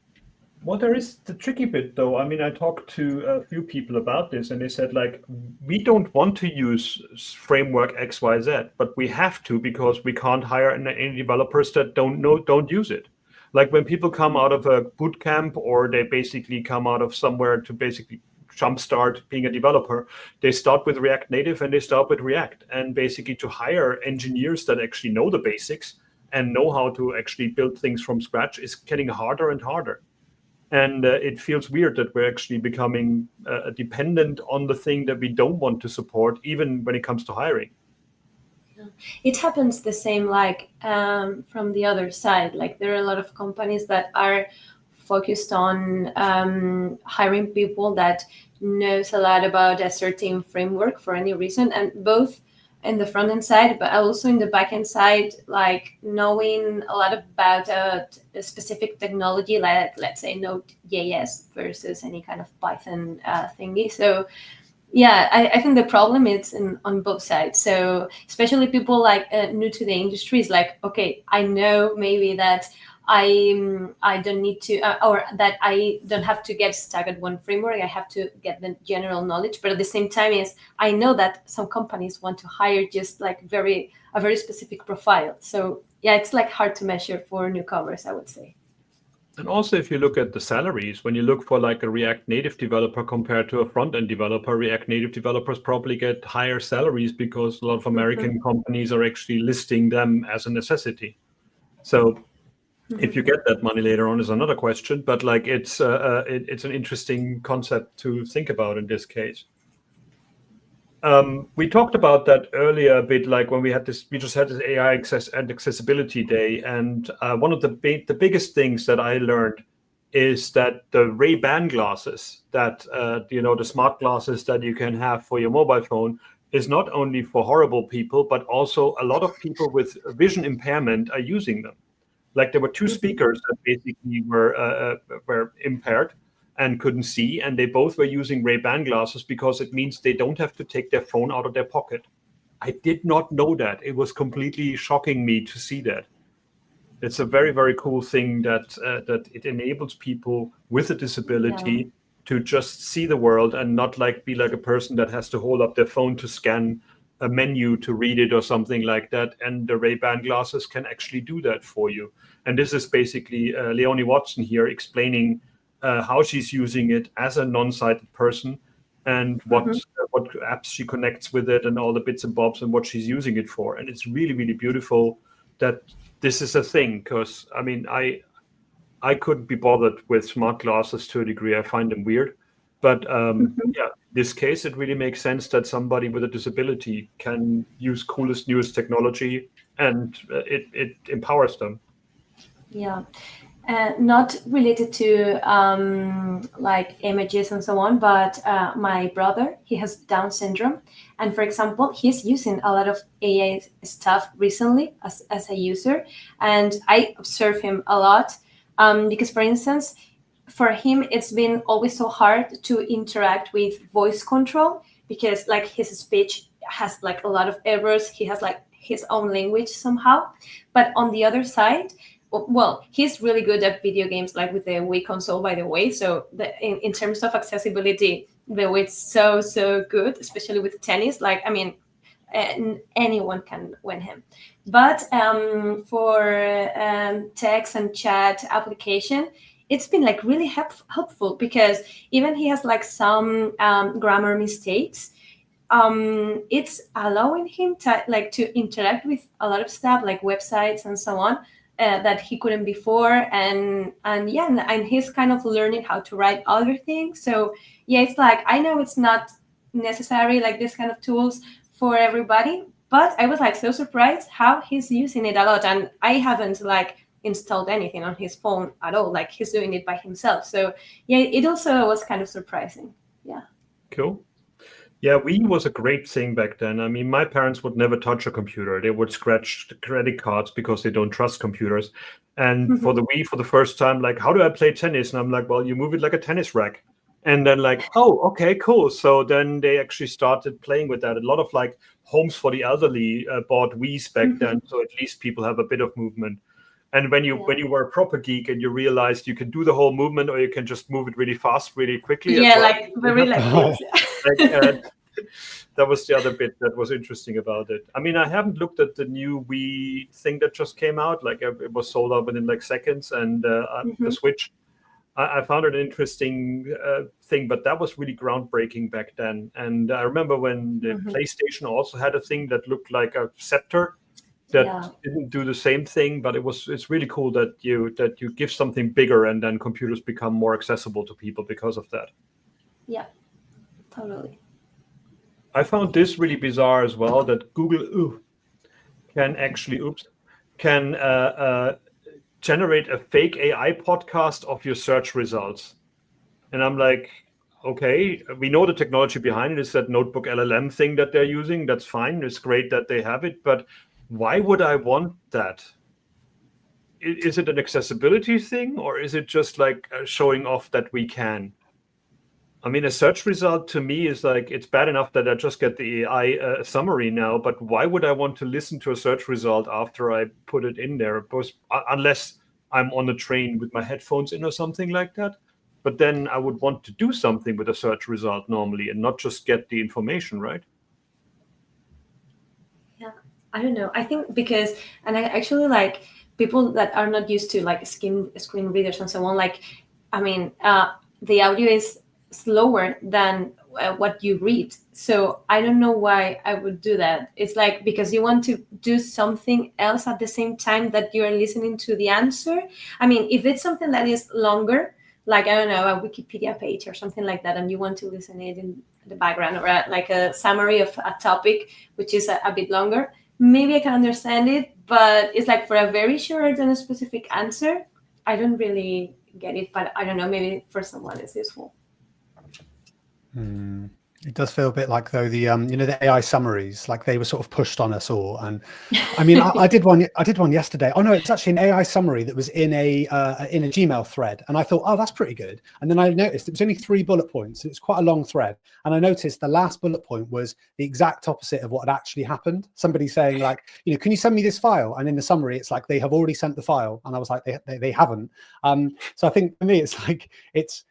Well, there is the tricky bit, though. I mean, I talked to a few people about this, and they said, like, we don't want to use framework XYZ, but we have to because we can't hire any developers that don't use it. Like when people come out of a boot camp, or they basically come out of somewhere to basically jumpstart being a developer, they start with React Native and they start with React. And basically to hire engineers that actually know the basics and know how to actually build things from scratch is getting harder and harder. And it feels weird that we're actually becoming dependent on the thing that we don't want to support, even when it comes to hiring. It happens the same from the other side. Like there are a lot of companies that are focused on hiring people that knows a lot about a certain framework for any reason, and both in the front end side, but also in the back end side, like knowing a lot about a specific technology, like let's say Node.js versus any kind of Python thingy. So yeah, I think the problem is on both sides. So especially people like new to the industry is like, okay, I know maybe that I don't need to, or that I don't have to get stuck at one framework. I have to get the general knowledge. But at the same time, I know that some companies want to hire just like a very specific profile. So yeah, it's like hard to measure for newcomers, I would say. And also, if you look at the salaries, when you look for like a React Native developer compared to a front-end developer, React Native developers probably get higher salaries because a lot of American companies are actually listing them as a necessity. So if you get that money later on is another question, but like it's an interesting concept to think about in this case. We talked about that earlier a bit, like when we just had this AI and accessibility day, and one of the biggest things that I learned is that the Rayban glasses, that the smart glasses that you can have for your mobile phone, is not only for horrible people, but also a lot of people with vision impairment are using them. Like there were two speakers that basically were impaired and couldn't see, and they both were using Ray-Ban glasses because it means they don't have to take their phone out of their pocket. I did not know that. It was completely shocking me to see that. It's a very, very cool thing that it enables people with a disability to just see the world and not like be like a person that has to hold up their phone to scan a menu to read it or something like that. And the Ray-Ban glasses can actually do that for you. And this is basically Leonie Watson here explaining how she's using it as a non-sighted person and what apps she connects with it and all the bits and bobs and what she's using it for. And it's really, really beautiful that this is a thing, because I mean, I couldn't be bothered with smart glasses to a degree. I find them weird. But yeah, this case, it really makes sense that somebody with a disability can use coolest, newest technology, and it empowers them. Yeah. Not related to like images and so on, but my brother, he has Down syndrome. And for example, he's using a lot of AI stuff recently as a user. And I observe him a lot because, for instance, for him, it's been always so hard to interact with voice control because like his speech has like a lot of errors. He has like his own language somehow. But on the other side, well, he's really good at video games, like with the Wii console, by the way. So in terms of accessibility, the Wii is so good, especially with tennis. Like, I mean, anyone can win him. But for text and chat application, it's been like really helpful because even he has like some grammar mistakes. It's allowing him to interact with a lot of stuff like websites and so on. That he couldn't before, and he's kind of learning how to write other things. So yeah, it's like I know it's not necessary like this kind of tools for everybody, but I was like so surprised how he's using it a lot, and I haven't like installed anything on his phone at all. Like he's doing it by himself. So yeah, it also was kind of surprising. Yeah. Cool. Yeah, Wii was a great thing back then. I mean, my parents would never touch a computer. They would scratch the credit cards because they don't trust computers. And for the Wii, for the first time, like, how do I play tennis? And I'm like, well, you move it like a tennis rack. And then like, oh, okay, cool. So then they actually started playing with that. A lot of like homes for the elderly bought Wiis back then. So at least people have a bit of movement. And when you were a proper geek and you realized you can do the whole movement or you can just move it really fast, really quickly. Yeah, like very like that was the other bit that was interesting about it. I mean, I haven't looked at the new Wii thing that just came out. Like it was sold out within like seconds, and the Switch. I found it an interesting thing, but that was really groundbreaking back then. And I remember when the PlayStation also had a thing that looked like a scepter that didn't do the same thing, but it's really cool that you give something bigger and then computers become more accessible to people because of that. Yeah, totally. I found this really bizarre as well, that Google can actually generate a fake AI podcast of your search results. And I'm like, okay, we know the technology behind it is that notebook LLM thing that they're using. That's fine. It's great that they have it. But why would I want that? Is it an accessibility thing, or is it just like showing off that we can? I mean, a search result to me is like, it's bad enough that I just get the AI summary now, but why would I want to listen to a search result after I put it in there? Unless I'm on a train with my headphones in or something like that. But then I would want to do something with a search result normally and not just get the information, right? Yeah, I don't know. I think because, and I actually like people that are not used to like screen readers and so on. Like, I mean, the audio is slower than what you read. So I don't know why I would do that. It's like because you want to do something else at the same time that you are listening to the answer. I mean, if it's something that is longer, like, I don't know, a Wikipedia page or something like that, and you want to listen it in the background, or like a summary of a topic, which is a bit longer, maybe I can understand it. But it's like for a very short and a specific answer, I don't really get it. But I don't know, maybe for someone it's useful. It does feel a bit like, though, the the AI summaries, like they were sort of pushed on us all. And I mean, I did one yesterday. Oh no, it's actually an AI summary that was in a Gmail thread, and I thought, oh, that's pretty good. And then I noticed it was only 3 bullet points. It was quite a long thread, and I noticed the last bullet point was the exact opposite of what had actually happened. Somebody saying like, can you send me this file? And in the summary, it's like they have already sent the file, and I was like, they haven't. So I think for me, it's like it's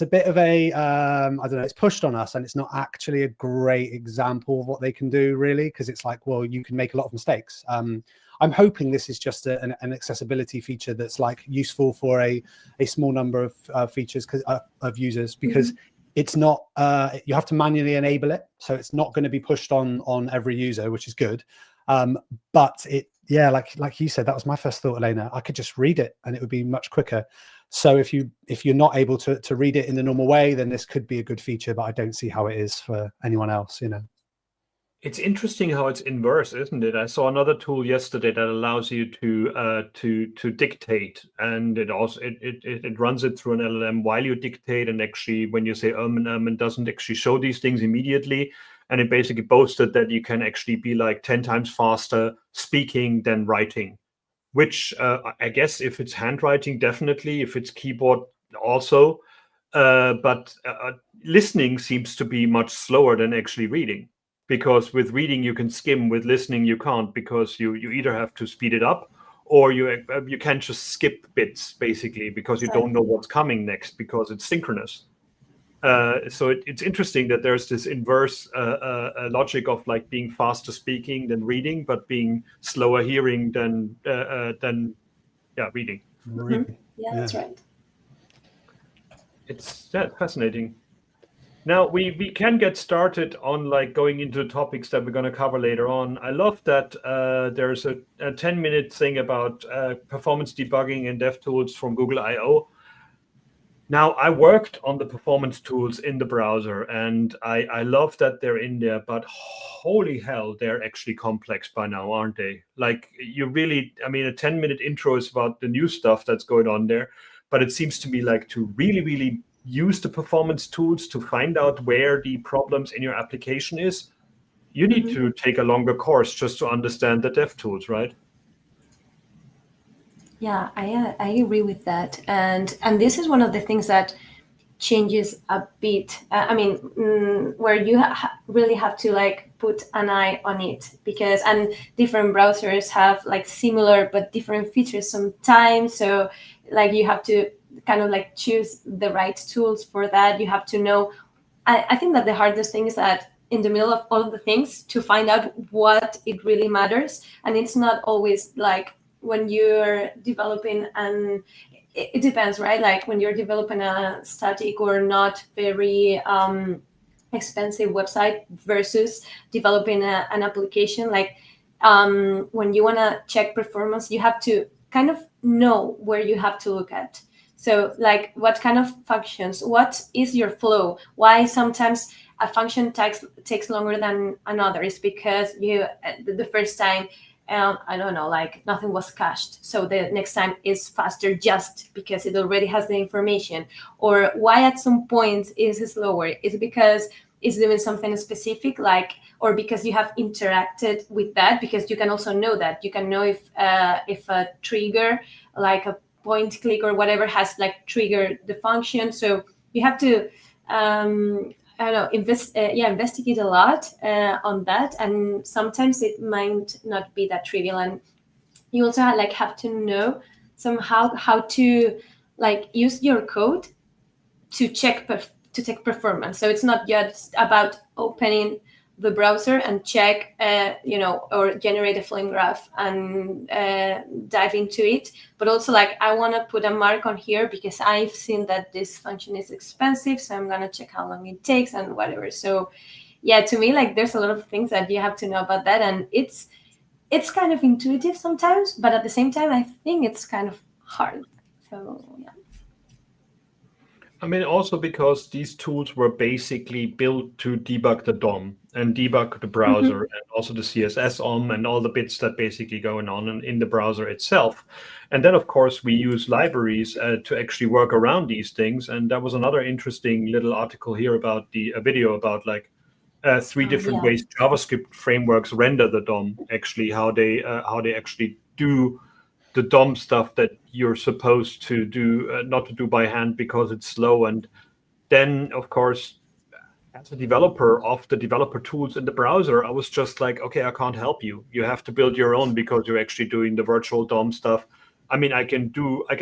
a bit of a I don't know, it's pushed on us, and it's not actually a great example of what they can do, really, because it's like, well, you can make a lot of mistakes. I'm hoping this is just an accessibility feature that's like useful for a small number of features of users, because it's not you have to manually enable it, so it's not going to be pushed on every user, which is good. But like you said, that was my first thought, Elena. I could just read it and it would be much quicker. So if you're not able to read it in the normal way, then this could be a good feature, but I don't see how it is for anyone else, It's interesting how it's inverse, isn't it? I saw another tool yesterday that allows you to dictate, and it also it runs it through an LLM while you dictate, and actually when you say and doesn't actually show these things immediately. And it basically boasted that you can actually be like 10 times faster speaking than writing, which I guess if it's handwriting, definitely, if it's keyboard also, but listening seems to be much slower than actually reading, because with reading you can skim, with listening you can't, because you either have to speed it up or you can't just skip bits, basically, because you don't know what's coming next because it's synchronous. So it's interesting that there's this inverse logic of like being faster speaking than reading, but being slower hearing than reading. Yeah, that's right. It's fascinating. Now we can get started on like going into topics that we're going to cover later on. I love that there's a 10-minute thing about performance debugging and dev tools from Google I/O. Now, I worked on the performance tools in the browser, and I love that they're in there, but holy hell, they're actually complex by now, aren't they? Like, you really, I mean, a 10-minute intro is about the new stuff that's going on there, but it seems to me like to really, really use the performance tools to find out where the problems in your application is, you need to take a longer course just to understand the dev tools, right? Yeah, I agree with that, and this is one of the things that changes a bit. I mean, where you really have to like put an eye on it, because and different browsers have like similar but different features sometimes. So like you have to kind of like choose the right tools for that. You have to know. I think that the hardest thing is that in the middle of all of the things to find out what it really matters, and it's not always like when you're developing, and it depends, right? Like when you're developing a static or not very expensive website versus developing an application, like when you want to check performance, you have to kind of know where you have to look at. So like what kind of functions, what is your flow, why sometimes a function takes longer than another is because you the first time I don't know, like nothing was cached. So the next time is faster just because it already has the information. Or why at some point is it slower? Is it because it's doing something specific, like, or because you have interacted with that? Because you can also know that. You can know if a trigger, like a point click or whatever, has like triggered the function. So you have to I don't know, investigate a lot on that, and sometimes it might not be that trivial. And you also have to know somehow how to like use your code to check performance. So it's not just about opening the browser and check, or generate a flame graph and dive into it, but also like I want to put a mark on here because I've seen that this function is expensive, so I'm gonna check how long it takes and whatever. So yeah, to me, like there's a lot of things that you have to know about that, and it's kind of intuitive sometimes, but at the same time, I think it's kind of hard. So yeah. I mean, also because these tools were basically built to debug the DOM and debug the browser and also the CSS and all the bits that basically going on in the browser itself. And then, of course, we use libraries to actually work around these things. And that was another interesting little article here about a video about like three different ways JavaScript frameworks render the DOM, actually, how they actually do the DOM stuff that you're supposed to do, not to do by hand because it's slow. And then, of course, as a developer of the developer tools in the browser, I was just like, okay, I can't help you. You have to build your own because you're actually doing the virtual DOM stuff. I mean, I can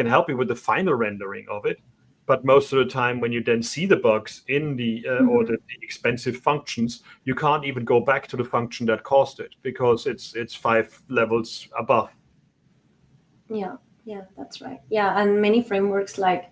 help you with the final rendering of it, but most of the time when you then see the bugs in the or the expensive functions, you can't even go back to the function that caused it because it's 5 levels above. Yeah, that's right. Yeah, and many frameworks like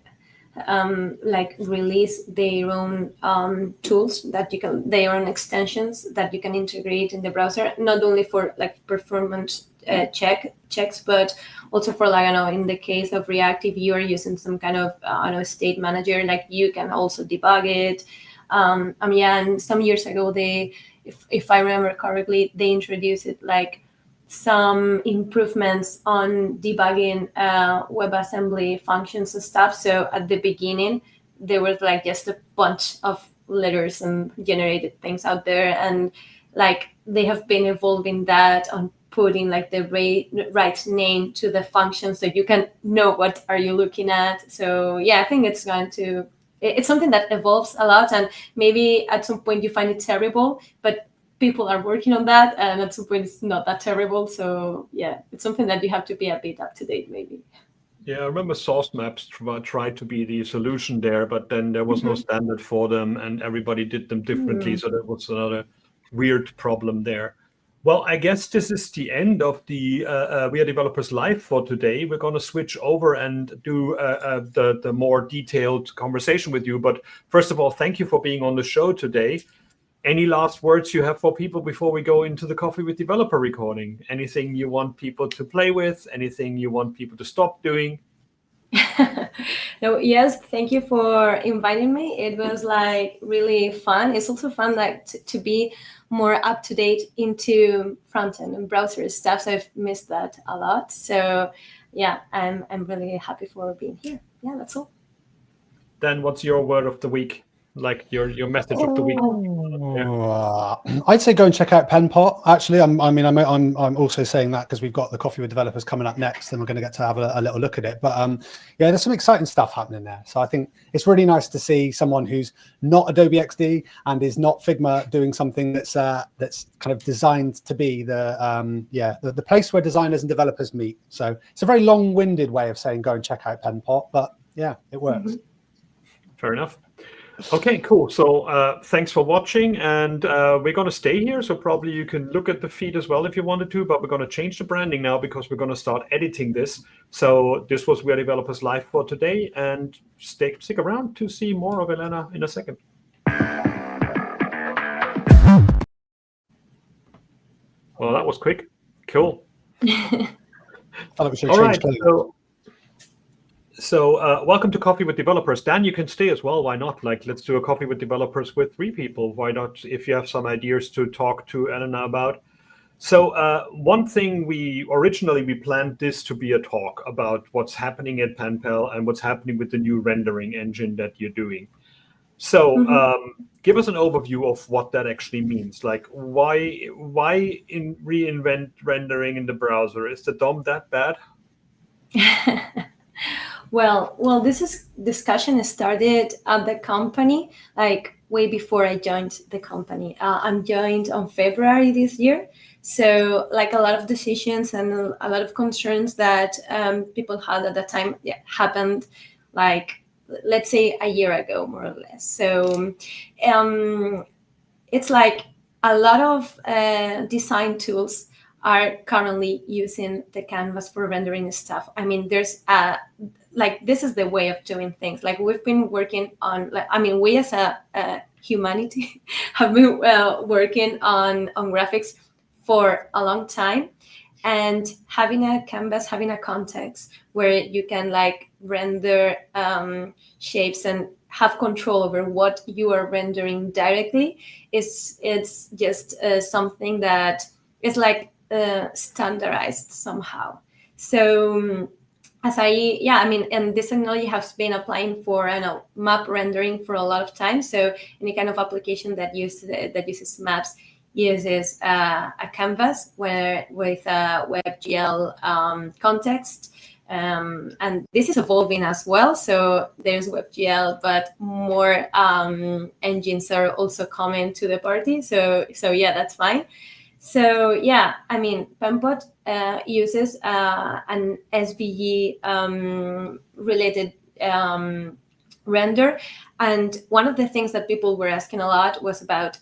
release their own tools that you can, their own extensions that you can integrate in the browser, not only for like performance checks, but also for like, I know, in the case of React, if you are using some kind of state manager, like you can also debug it. And some years ago, if I remember correctly, they introduced it like some improvements on debugging WebAssembly functions and stuff. So at the beginning, there was like just a bunch of letters and generated things out there, and like they have been evolving that on putting like the right name to the function so you can know what are you looking at. So yeah, I think it's something that evolves a lot, and maybe at some point you find it terrible, but people are working on that, and at some point it's not that terrible. So yeah, it's something that you have to be a bit up to date, maybe. Yeah, I remember source maps tried to be the solution there, but then there was no standard for them and everybody did them differently. So that was another weird problem there. Well, I guess this is the end of the WeAreDevelopers Live for today. We're going to switch over and do the more detailed conversation with you. But first of all, thank you for being on the show today. Any last words you have for people before we go into the Coffee with Developer recording? Anything you want people to play with? Anything you want people to stop doing? No, yes, thank you for inviting me. It was like really fun. It's also fun like to be more up to date into front-end and browser stuff. So I've missed that a lot. So yeah, I'm really happy for being here. Yeah, that's all. Then what's your word of the week? Like your message of the week? I'd say go and check out Penpot. Actually, I'm also saying that because we've got the Coffee with Developers coming up next, and we're going to get to have a little look at it. But yeah, there's some exciting stuff happening there. So I think it's really nice to see someone who's not Adobe XD and is not Figma doing something that's kind of designed to be the place where designers and developers meet. So it's a very long-winded way of saying go and check out Penpot, but yeah, it works. Fair enough. Okay, cool. So thanks for watching, and we're going to stay here. So probably you can look at the feed as well if you wanted to, but we're going to change the branding now because we're going to start editing this. So this was WeAreDevelopers Live for today, and stick around to see more of Elena in a second. Well, that was quick. Cool. All right. So welcome to Coffee with Developers. Dan, you can stay as well. Why not? Like, let's do a Coffee with Developers with 3 people. Why not? If you have some ideas to talk to Elena about. So one thing we planned this to be a talk about what's happening at Penpot and what's happening with the new rendering engine that you're doing. So give us an overview of what that actually means. Like, why reinvent rendering in the browser? Is the DOM that bad? Well, discussion started at the company like way before I joined the company. I'm joined on February this year, so like a lot of decisions and a lot of concerns that people had at the time happened like, let's say, a year ago, more or less. So it's like a lot of design tools are currently using the canvas for rendering stuff. I mean, there's like, this is the way of doing things. Like, we've been working on, like, I mean, we as a humanity have been working on graphics for a long time, and having a canvas, having a context where you can like render shapes and have control over what you are rendering directly it's just something that is like standardized somehow. So I mean, and this technology has been applying for, I don't know, map rendering for a lot of time. So any kind of application that uses maps uses a canvas with a WebGL context. And this is evolving as well. So there's WebGL, but more engines are also coming to the party. So yeah, that's fine. So yeah, I mean, Penpot uses an SVG related render. And one of the things that people were asking a lot was about,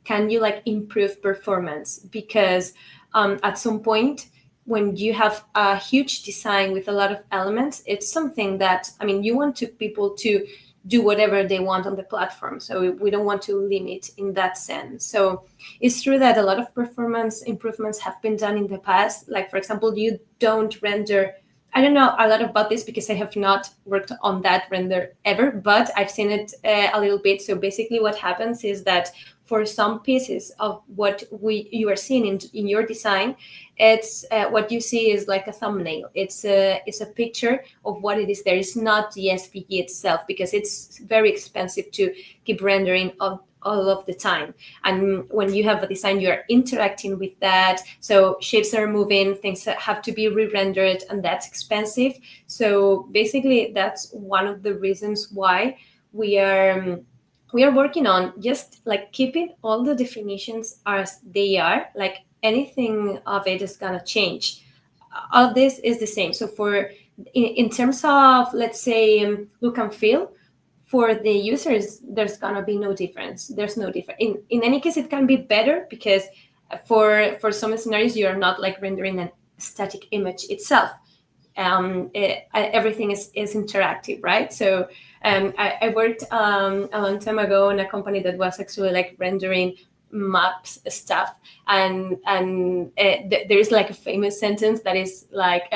can you like improve performance? Because at some point, when you have a huge design with a lot of elements, it's something that, I mean, you want people to do whatever they want on the platform. So we don't want to limit in that sense. So it's true that a lot of performance improvements have been done in the past. Like, for example, you don't render, I don't know a lot about this because I have not worked on that render ever, but I've seen it a little bit. So basically what happens is that for some pieces of what you are seeing in your design, it's what you see is like a thumbnail. It's a picture of what it is there. It's not the SVG itself, because it's very expensive to keep rendering all of the time. And when you have a design, you're interacting with that. So shapes are moving, things that have to be re-rendered, and that's expensive. So basically, that's one of the reasons why we are working on just like keeping all the definitions as they are. Like, anything of it is gonna change. All of this is the same. So in terms of, let's say, look and feel, for the users, there's gonna be no difference. There's no difference. In any case, it can be better, because for some scenarios, you're not like rendering a static image itself. Everything is interactive, right? So I worked a long time ago in a company that was actually like rendering maps stuff, and there is like a famous sentence that is like,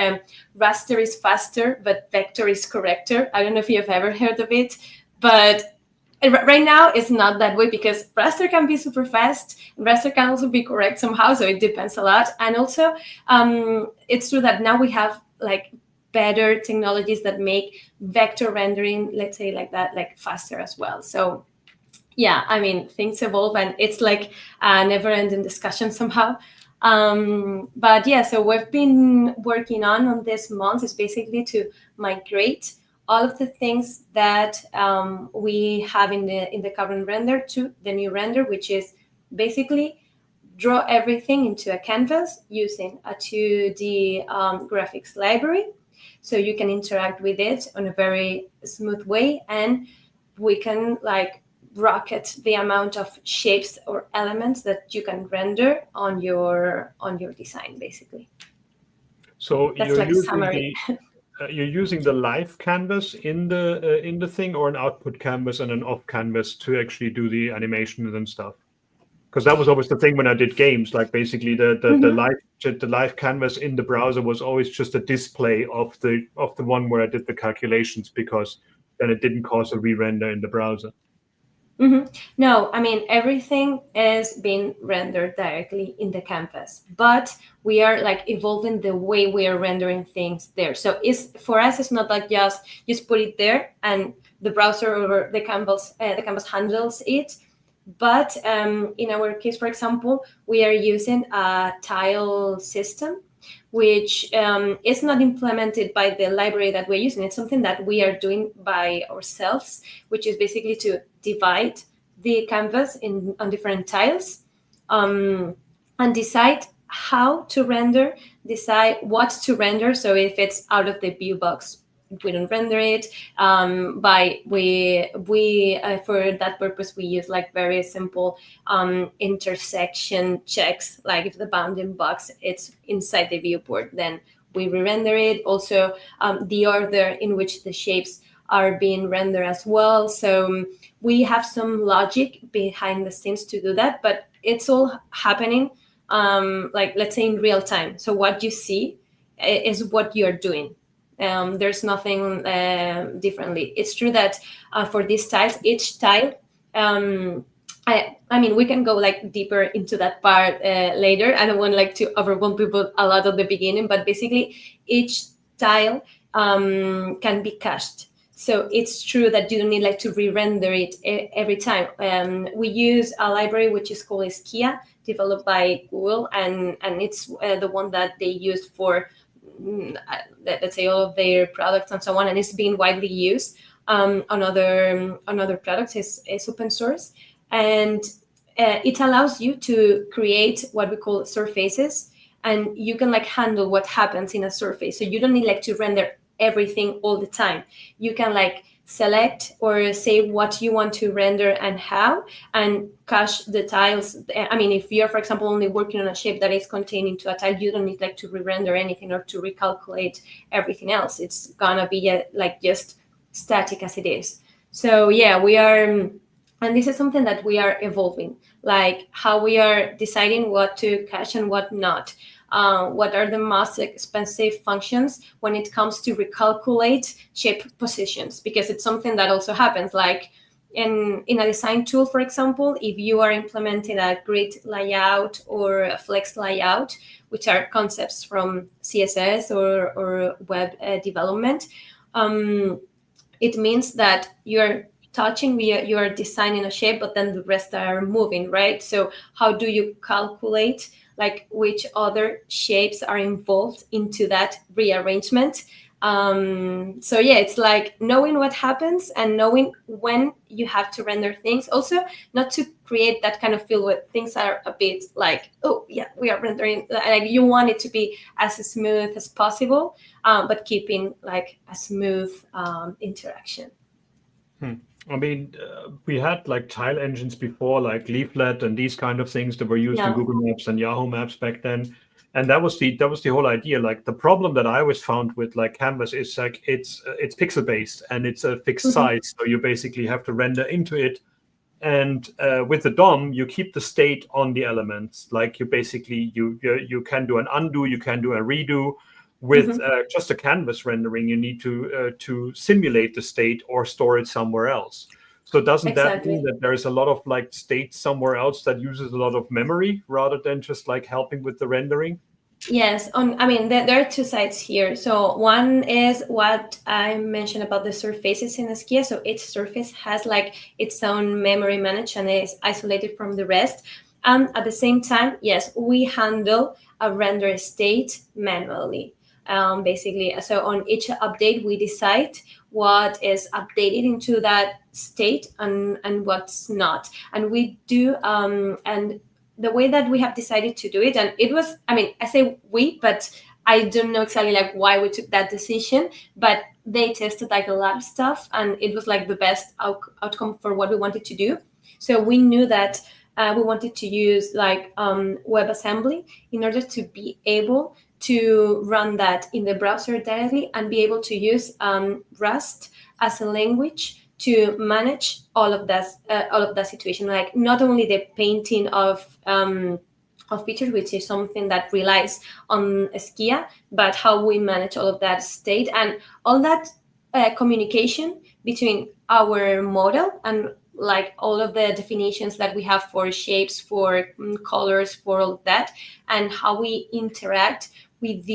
raster is faster, but vector is corrector. I don't know if you've ever heard of it, but right now it's not that way, because raster can be super fast, and raster can also be correct somehow. So it depends a lot. And also it's true that now we have like better technologies that make vector rendering, let's say like that, like faster as well. So yeah, I mean, things evolve, and it's like a never-ending discussion somehow. But yeah, so we've been working on this month is basically to migrate all of the things that we have in the current render to the new render, which is basically draw everything into a canvas using a 2D graphics library. So you can interact with it on a very smooth way, and we can like rocket the amount of shapes or elements that you can render on your design, basically. So that's like a summary. You're using the live canvas in the thing, or an output canvas and an off canvas to actually do the animations and stuff? Because that was always the thing when I did games. Like, basically the live canvas in the browser was always just a display of the one where I did the calculations, because then it didn't cause a re-render in the browser. No, I mean, everything is being rendered directly in the canvas, but we are like evolving the way we are rendering things there. So for us, it's not like just put it there and the browser or the canvas handles it. But in our case, for example, we are using a tile system. which is not implemented by the library that we're using. It's something that we are doing by ourselves, which is basically to divide the canvas on different tiles, and decide how to render, decide what to render. So if it's out of the view box, we don't render it. For that purpose, we use like very simple intersection checks. Like if the bounding box it's inside the viewport, then we re-render it. Also, the order in which the shapes are being rendered as well. So we have some logic behind the scenes to do that, but it's all happening like, let's say, in real time. So what you see is what you're doing. There's nothing differently. It's true that for these tiles, each tile, I mean, we can go like deeper into that part later. I don't want like to overwhelm people a lot at the beginning, but basically each tile can be cached. So it's true that you don't need like to re-render it every time. We use a library which is called IKEA, developed by Google, and it's the one that they used for, let's say, all of their products and so on, and it's being widely used on other products. Is open source, and it allows you to create what we call surfaces, and you can like handle what happens in a surface. So you don't need like to render everything all the time. You can like select or say what you want to render and how, and cache the tiles. I mean, if you're, for example, only working on a shape that is contained into a tile, you don't need like to re-render anything or to recalculate everything else. It's gonna be like just static as it is. So yeah, we are, and this is something that we are evolving, like how we are deciding what to cache and what not. What are the most expensive functions when it comes to recalculate shape positions? Because it's something that also happens, like in a design tool, for example, if you are implementing a grid layout or a flex layout, which are concepts from CSS or web development, it means that you're touching, you are designing a shape, but then the rest are moving, right? So how do you calculate like which other shapes are involved into that rearrangement? So yeah, it's like knowing what happens and knowing when you have to render things. Also, not to create that kind of feel where things are a bit like, oh yeah, we are rendering, like you want it to be as smooth as possible, but keeping like a smooth interaction. I mean, we had like tile engines before, like Leaflet and these kind of things that were used in Google Maps and Yahoo Maps back then. And that was the whole idea. Like the problem that I always found with like Canvas is like it's pixel based and it's a fixed size. So you basically have to render into it. And with the DOM, you keep the state on the elements. Like you basically you can do an undo, you can do a redo. With just a canvas rendering, you need to simulate the state or store it somewhere else. So doesn't that mean that there's a lot of like state somewhere else that uses a lot of memory rather than just like helping with the rendering? Yes, I mean, there are two sides here. So one is what I mentioned about the surfaces in IKEA. So each surface has like its own memory managed and is isolated from the rest. And at the same time, yes, we handle a render state manually. Basically, so on each update, we decide what is updated into that state and what's not. And we do, and the way that we have decided to do it, and it was, I mean, I say we, but I don't know exactly like why we took that decision, but they tested like a lab stuff and it was like the best outcome for what we wanted to do. So we knew that we wanted to use like WebAssembly in order to be able to run that in the browser directly and be able to use Rust as a language to manage all of that situation. Like not only the painting of features, which is something that relies on IKEA, but how we manage all of that state and all that communication between our model and like all of the definitions that we have for shapes, for colors, for all of that, and how we interact with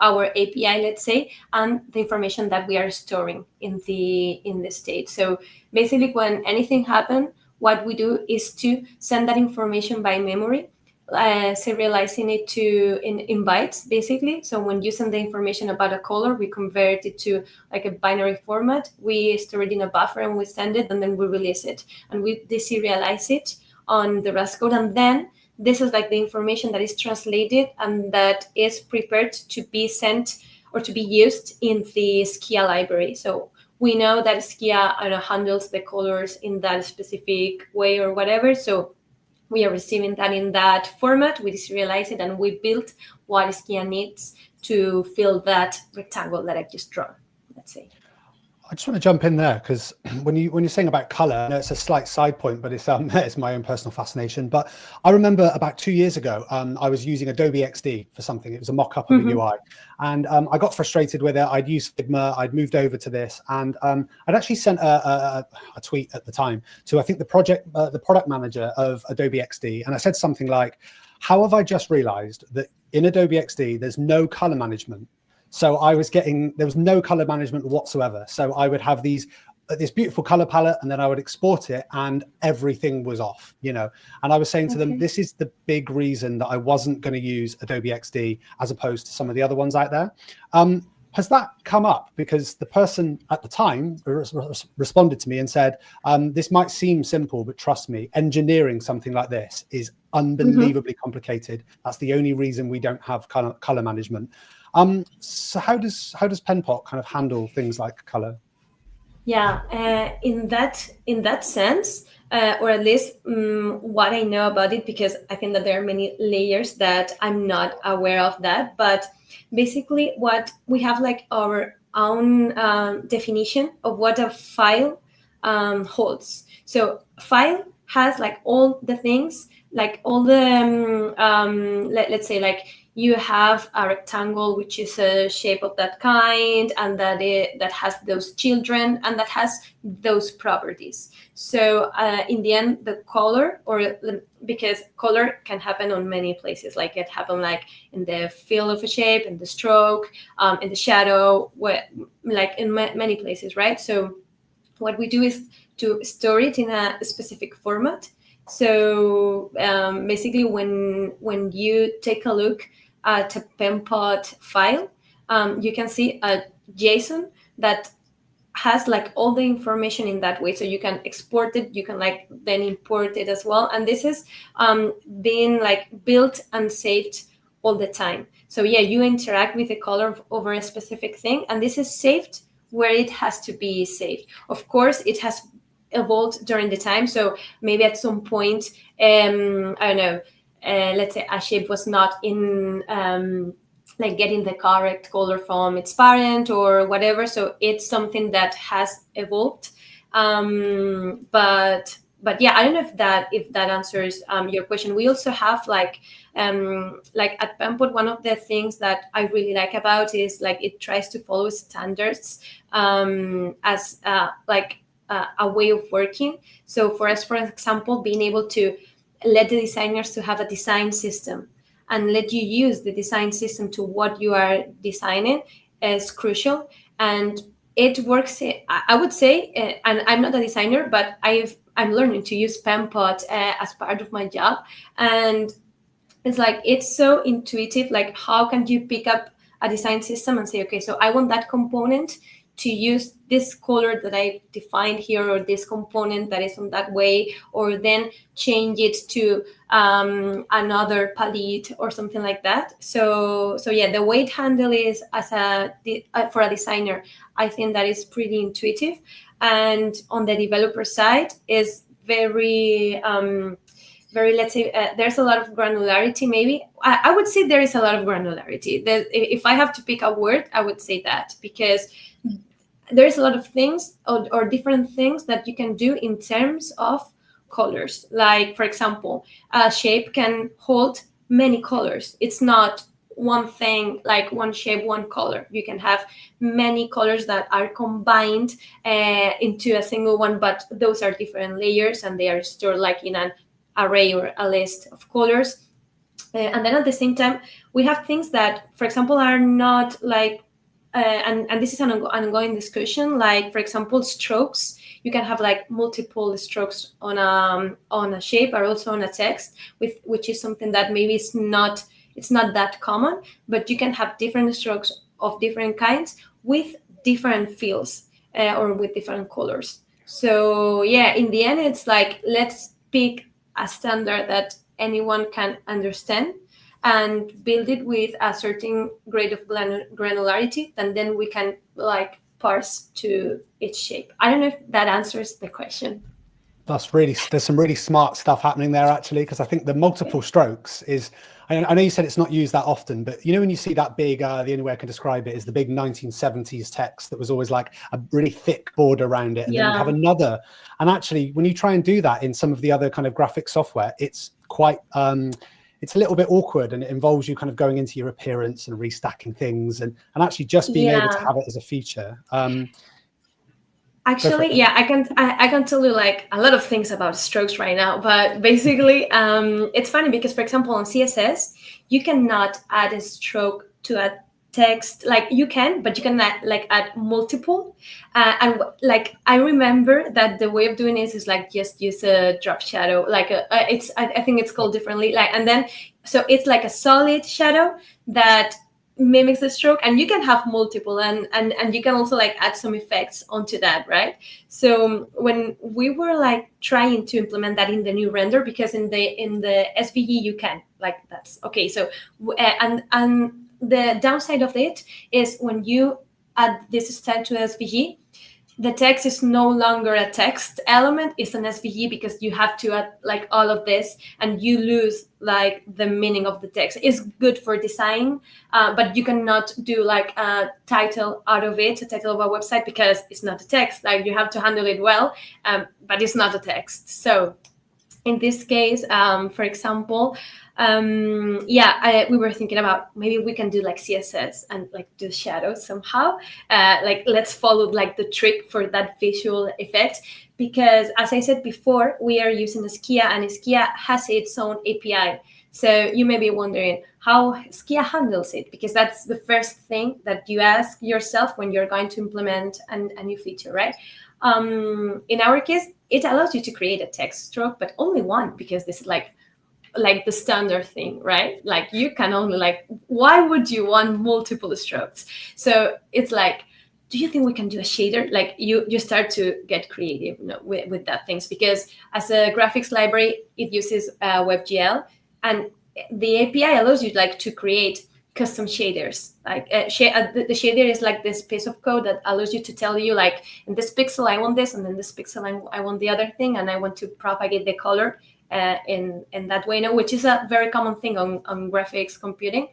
our API, let's say, and the information that we are storing in the state. So basically, when anything happens, what we do is to send that information by memory serializing it to in bytes, basically. So when you send the information about a color, we convert it to like a binary format. We store it in a buffer and we send it, and then we release it. And we deserialize it on the Rust code. And then this is like the information that is translated and that is prepared to be sent or to be used in the Skia library. So we know that Skia handles the colors in that specific way or whatever. So we are receiving that in that format, we deserialize it, and we build what Skia needs to fill that rectangle that I just drawn, let's say. I just want to jump in there because when you're saying about color, I know it's a slight side point, but it's it's my own personal fascination. But I remember about 2 years ago, I was using Adobe XD for something. It was a mock-up of a UI, and I got frustrated with it. I'd used Figma, I'd moved over to this, and I'd actually sent a tweet at the time to, I think, the product manager of Adobe XD, and I said something like, "How have I just realized that in Adobe XD there's no color management?" So there was no color management whatsoever. So I would have this beautiful color palette, and then I would export it and everything was off, And I was saying to them, this is the big reason that I wasn't going to use Adobe XD as opposed to some of the other ones out there. Has that come up? Because the person at the time responded to me and said, this might seem simple, but trust me, engineering something like this is unbelievably complicated. That's the only reason we don't have color management. So how does Penpot kind of handle things like color? Yeah, in that sense, or at least what I know about it, because I think that there are many layers that I'm not aware of that. But basically, what we have like our own definition of what a file holds. So file has like all the things, like all the let's say like you have a rectangle which is a shape of that kind, and that has those children and that has those properties. So in the end, the color, because color can happen on many places, like it happen like in the fill of a shape, in the stroke, in the shadow, like in many places, right? So what we do is to store it in a specific format. So basically, when you take a look at a Penpot file, you can see a JSON that has like all the information in that way. So you can export it, you can like then import it as well. And this is being like built and saved all the time. So yeah, you interact with the color over a specific thing, and this is saved where it has to be saved. Of course, it has evolved during the time. So maybe at some point, I don't know, let's say a shape was not in like getting the correct color from its parent or whatever. So it's something that has evolved. But yeah, I don't know if that answers your question. We also have like at Penpot, one of the things that I really like about is like it tries to follow standards as like a way of working. So for us, for example, being able to let the designers to have a design system and let you use the design system to what you are designing is crucial. And it works, I would say, and I'm not a designer, but I'm learning to use Penpot as part of my job. And it's like, it's so intuitive. Like, how can you pick up a design system and say, okay, so I want that component to use this color that I defined here, or this component that is on that way, or then change it to another palette or something like that. So yeah, the way it handled is for a designer, I think that is pretty intuitive. And on the developer side is very, let's say, there's a lot of granularity. Maybe I would say there is a lot of granularity. If I have to pick a word, I would say that, because there's a lot of things or different things that you can do in terms of colors. Like, for example, a shape can hold many colors. It's not one thing, like one shape, one color. You can have many colors that are combined into a single one, but those are different layers and they are stored like in an array or a list of colors. And then at the same time, we have things that, for example, are not like, and this is an ongoing discussion, like, for example, strokes. you can have like multiple strokes on a shape, or also on a text, which is something that maybe it's not that common, but you can have different strokes of different kinds with different fields or with different colors. So yeah, in the end, it's like, let's pick a standard that anyone can understand and build it with a certain grade of granularity, and then we can like parse to each shape. I don't know if that answers the question. There's some really smart stuff happening there, actually, because I think the multiple strokes is, I know you said it's not used that often, but you know, when you see that big, the only way I can describe it is the big 1970s text that was always like a really thick border around it, and then you have another. And actually, when you try and do that in some of the other kind of graphic software, it's quite, it's a little bit awkward, and it involves you kind of going into your appearance and restacking things, and actually just being able to have it as a feature. Actually, yeah, I can tell you like a lot of things about strokes right now, but basically, it's funny because, for example, on CSS, you cannot add a stroke to a text. Like you can, but you can add multiple. And like I remember that the way of doing this is like just use a drop shadow. Like I think it's called differently. Like, and then so it's like a solid shadow that mimics the stroke, and you can have multiple, and you can also like add some effects onto that, right? So when we were like trying to implement that in the new render, because in the SVG you can, like, that's okay. So and the downside of it is when you add this style to SVG, the text is no longer a text element, it's an SVG, because you have to add like all of this, and you lose like the meaning of the text. It's good for design, but you cannot do like a title out of it, a title of a website, because it's not a text. Like you have to handle it well, but it's not a text. So in this case, for example, we were thinking about maybe we can do like CSS and like do shadows somehow. Like let's follow like the trick for that visual effect, because as I said before, we are using Skia, and Skia has its own API. So you may be wondering how Skia handles it, because that's the first thing that you ask yourself when you're going to implement a new feature, right? In our case, it allows you to create a text stroke, but only one, because this is like the standard thing, right? Like you can only like, why would you want multiple strokes? So it's like, do you think we can do a shader? Like you start to get creative, you know, with that things, because as a graphics library, it uses WebGL, and the API allows you like to create custom shaders. Like the shader is like this piece of code that allows you to tell you like, in this pixel I want this, and in this pixel I want the other thing, and I want to propagate the color in that way, which is a very common thing on graphics computing.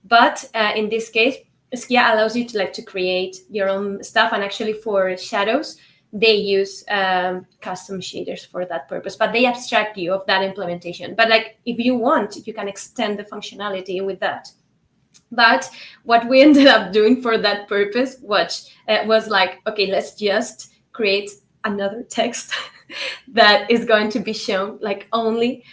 But in this case, Skia allows you to like to create your own stuff, and actually for shadows, they use custom shaders for that purpose, but they abstract you of that implementation. But like if you want, you can extend the functionality with that. But what we ended up doing for that purpose was like, okay, let's just create another text that is going to be shown like only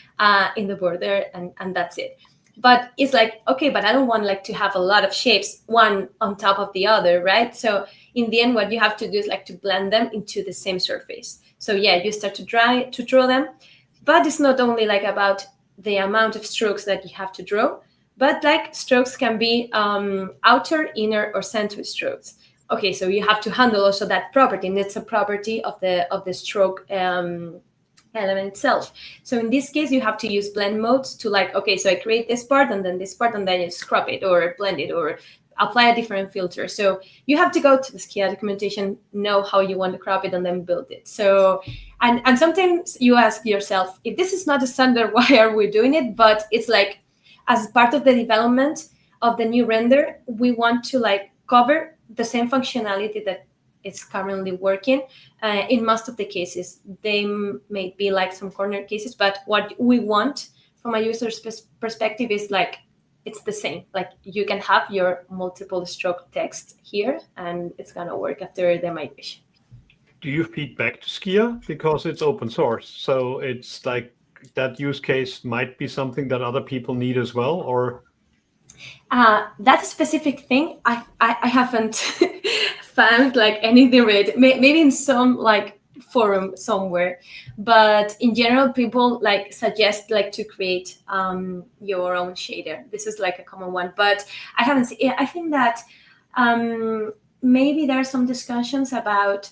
in the border, and that's it. But it's like, okay, but I don't want like to have a lot of shapes one on top of the other, right? So in the end, what you have to do is like to blend them into the same surface. So yeah, you start to draw them, but it's not only like about the amount of strokes that you have to draw, but like strokes can be outer, inner, or center strokes. Okay, so you have to handle also that property, and it's a property of the stroke element itself. So in this case, you have to use blend modes to like, okay, so I create this part and then this part, and then you scrub it or blend it or apply a different filter. So you have to go to the Skia documentation, know how you want to crop it, and then build it. So, and sometimes you ask yourself, if this is not a standard, why are we doing it? But it's like, as part of the development of the new render, we want to like cover the same functionality that it's currently working. In most of the cases, they may be like some corner cases, but what we want from a user's perspective is like, it's the same. Like you can have your multiple stroke text here, and it's gonna work after the migration. Do you feed back to Skia? Because it's open source, so it's like that use case might be something that other people need as well, or? That specific thing, I haven't found like anything related. Maybe in some like forum somewhere. But in general, people like suggest like to create your own shader. This is like a common one, but I haven't seen. I think that maybe there are some discussions about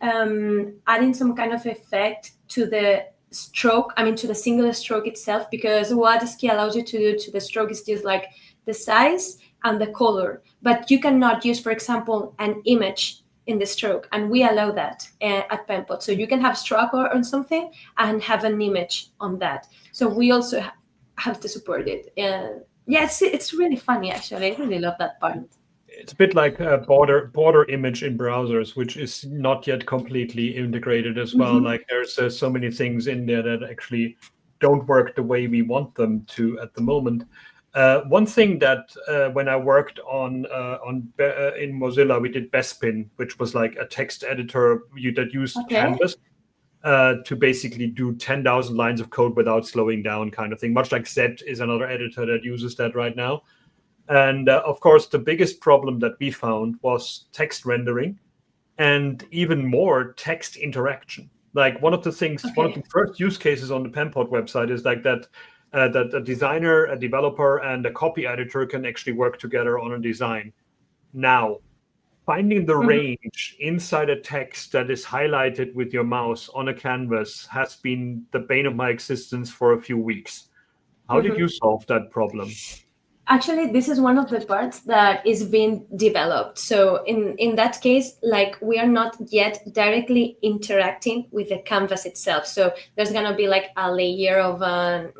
adding some kind of effect to the stroke, to the single stroke itself, because what Skia allows you to do to the stroke is just like the size and the color, but you cannot use, for example, an image in the stroke, and we allow that at Penpot. So you can have stroke or something and have an image on that. So we also have to support it. Yeah, it's really funny, actually. I really love that part. It's a bit like a border image in browsers, which is not yet completely integrated as well. Mm-hmm. Like there's so many things in there that actually don't work the way we want them to at the moment. One thing that when I worked in Mozilla, we did Bespin, which was like a text editor that used Canvas to basically do 10,000 lines of code without slowing down, kind of thing. Much like Zed is another editor that uses that right now. And of course, the biggest problem that we found was text rendering, and even more text interaction. Like one of the first use cases on the Penpot website is like that a designer, a developer, and a copy editor can actually work together on a design. Now, finding the range inside a text that is highlighted with your mouse on a canvas has been the bane of my existence for a few weeks. How did you solve that problem? Actually, this is one of the parts that is being developed. So in that case, like we are not yet directly interacting with the canvas itself. So there's going to be like a layer of an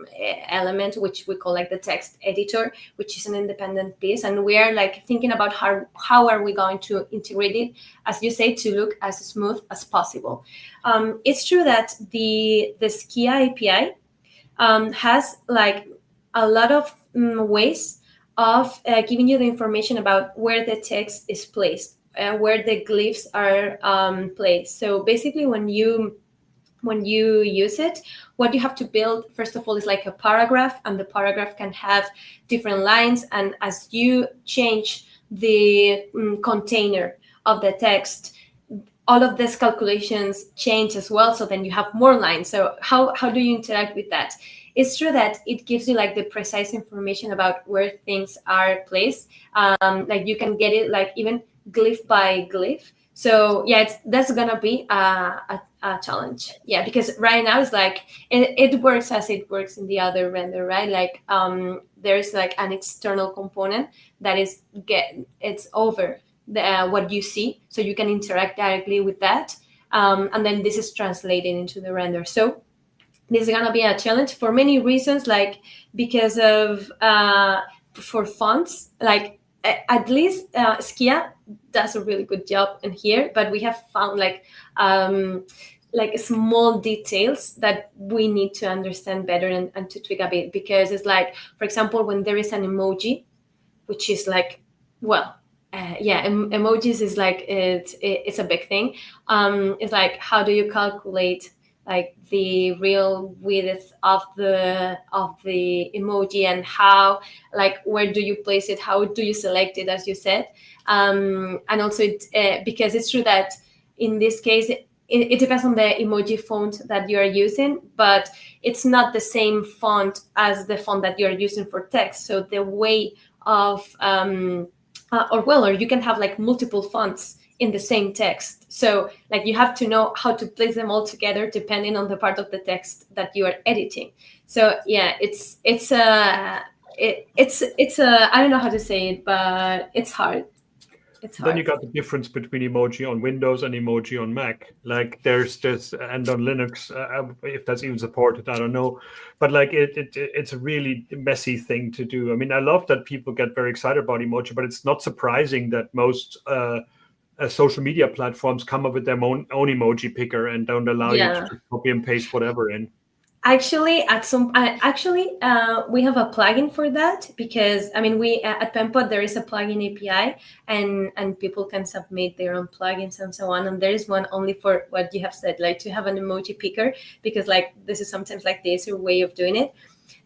element, which we call like the text editor, which is an independent piece. And we are like thinking about how are we going to integrate it, as you say, to look as smooth as possible. It's true that the Skia API has like a lot of ways of giving you the information about where the text is placed, where the glyphs are placed. So basically, when you use it, what you have to build, first of all, is like a paragraph, and the paragraph can have different lines. And as you change the container of the text, all of these calculations change as well. So then you have more lines. So how do you interact with that? It's true that it gives you like the precise information about where things are placed. Like you can get it like even glyph by glyph. So yeah, that's gonna be a challenge. Yeah, because right now it's like it works as it works in the other render, right? Like there's like an external component that is it's over what you see, so you can interact directly with that, and then this is translated into the render. So this is gonna be a challenge for many reasons, like because of for fonts, like at least Skia does a really good job in here, but we have found like small details that we need to understand better and to tweak a bit, because it's like, for example, when there is an emoji, which is like, well, emojis is like it's a big thing. It's like, how do you calculate like the real width of the emoji, and how, like, where do you place it, how do you select it, as you said, and also because it's true that in this case it depends on the emoji font that you are using, but it's not the same font as the font that you're using for text. So the way of or you can have like multiple fonts in the same text. So like you have to know how to place them all together depending on the part of the text that you are editing. So yeah, it's I don't know how to say it, but it's hard. It's hard. Then you got the difference between emoji on Windows and emoji on Mac. Like there's just, and on Linux, if that's even supported, I don't know. But like it's a really messy thing to do. I mean, I love that people get very excited about emoji, but it's not surprising that most social media platforms come up with their own emoji picker and don't allow you to copy and paste whatever in. Actually, we have a plugin for that, because I mean, we at Penpot there is a plugin API, and people can submit their own plugins and so on. And there is one only for what you have said, like to have an emoji picker, because like this is sometimes like the easier way of doing it.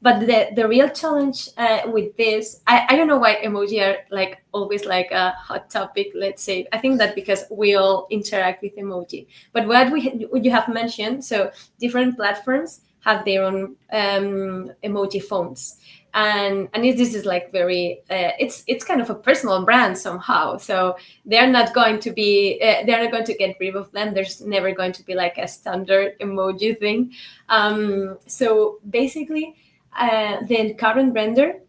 But the real challenge with this, I don't know why emoji are like always like a hot topic, let's say. I think that because we all interact with emoji. But what you have mentioned, so different platforms have their own emoji fonts. And this is like very, it's kind of a personal brand somehow. So they're not going to be, they're not going to get rid of them. There's never going to be like a standard emoji thing. So basically, the current render,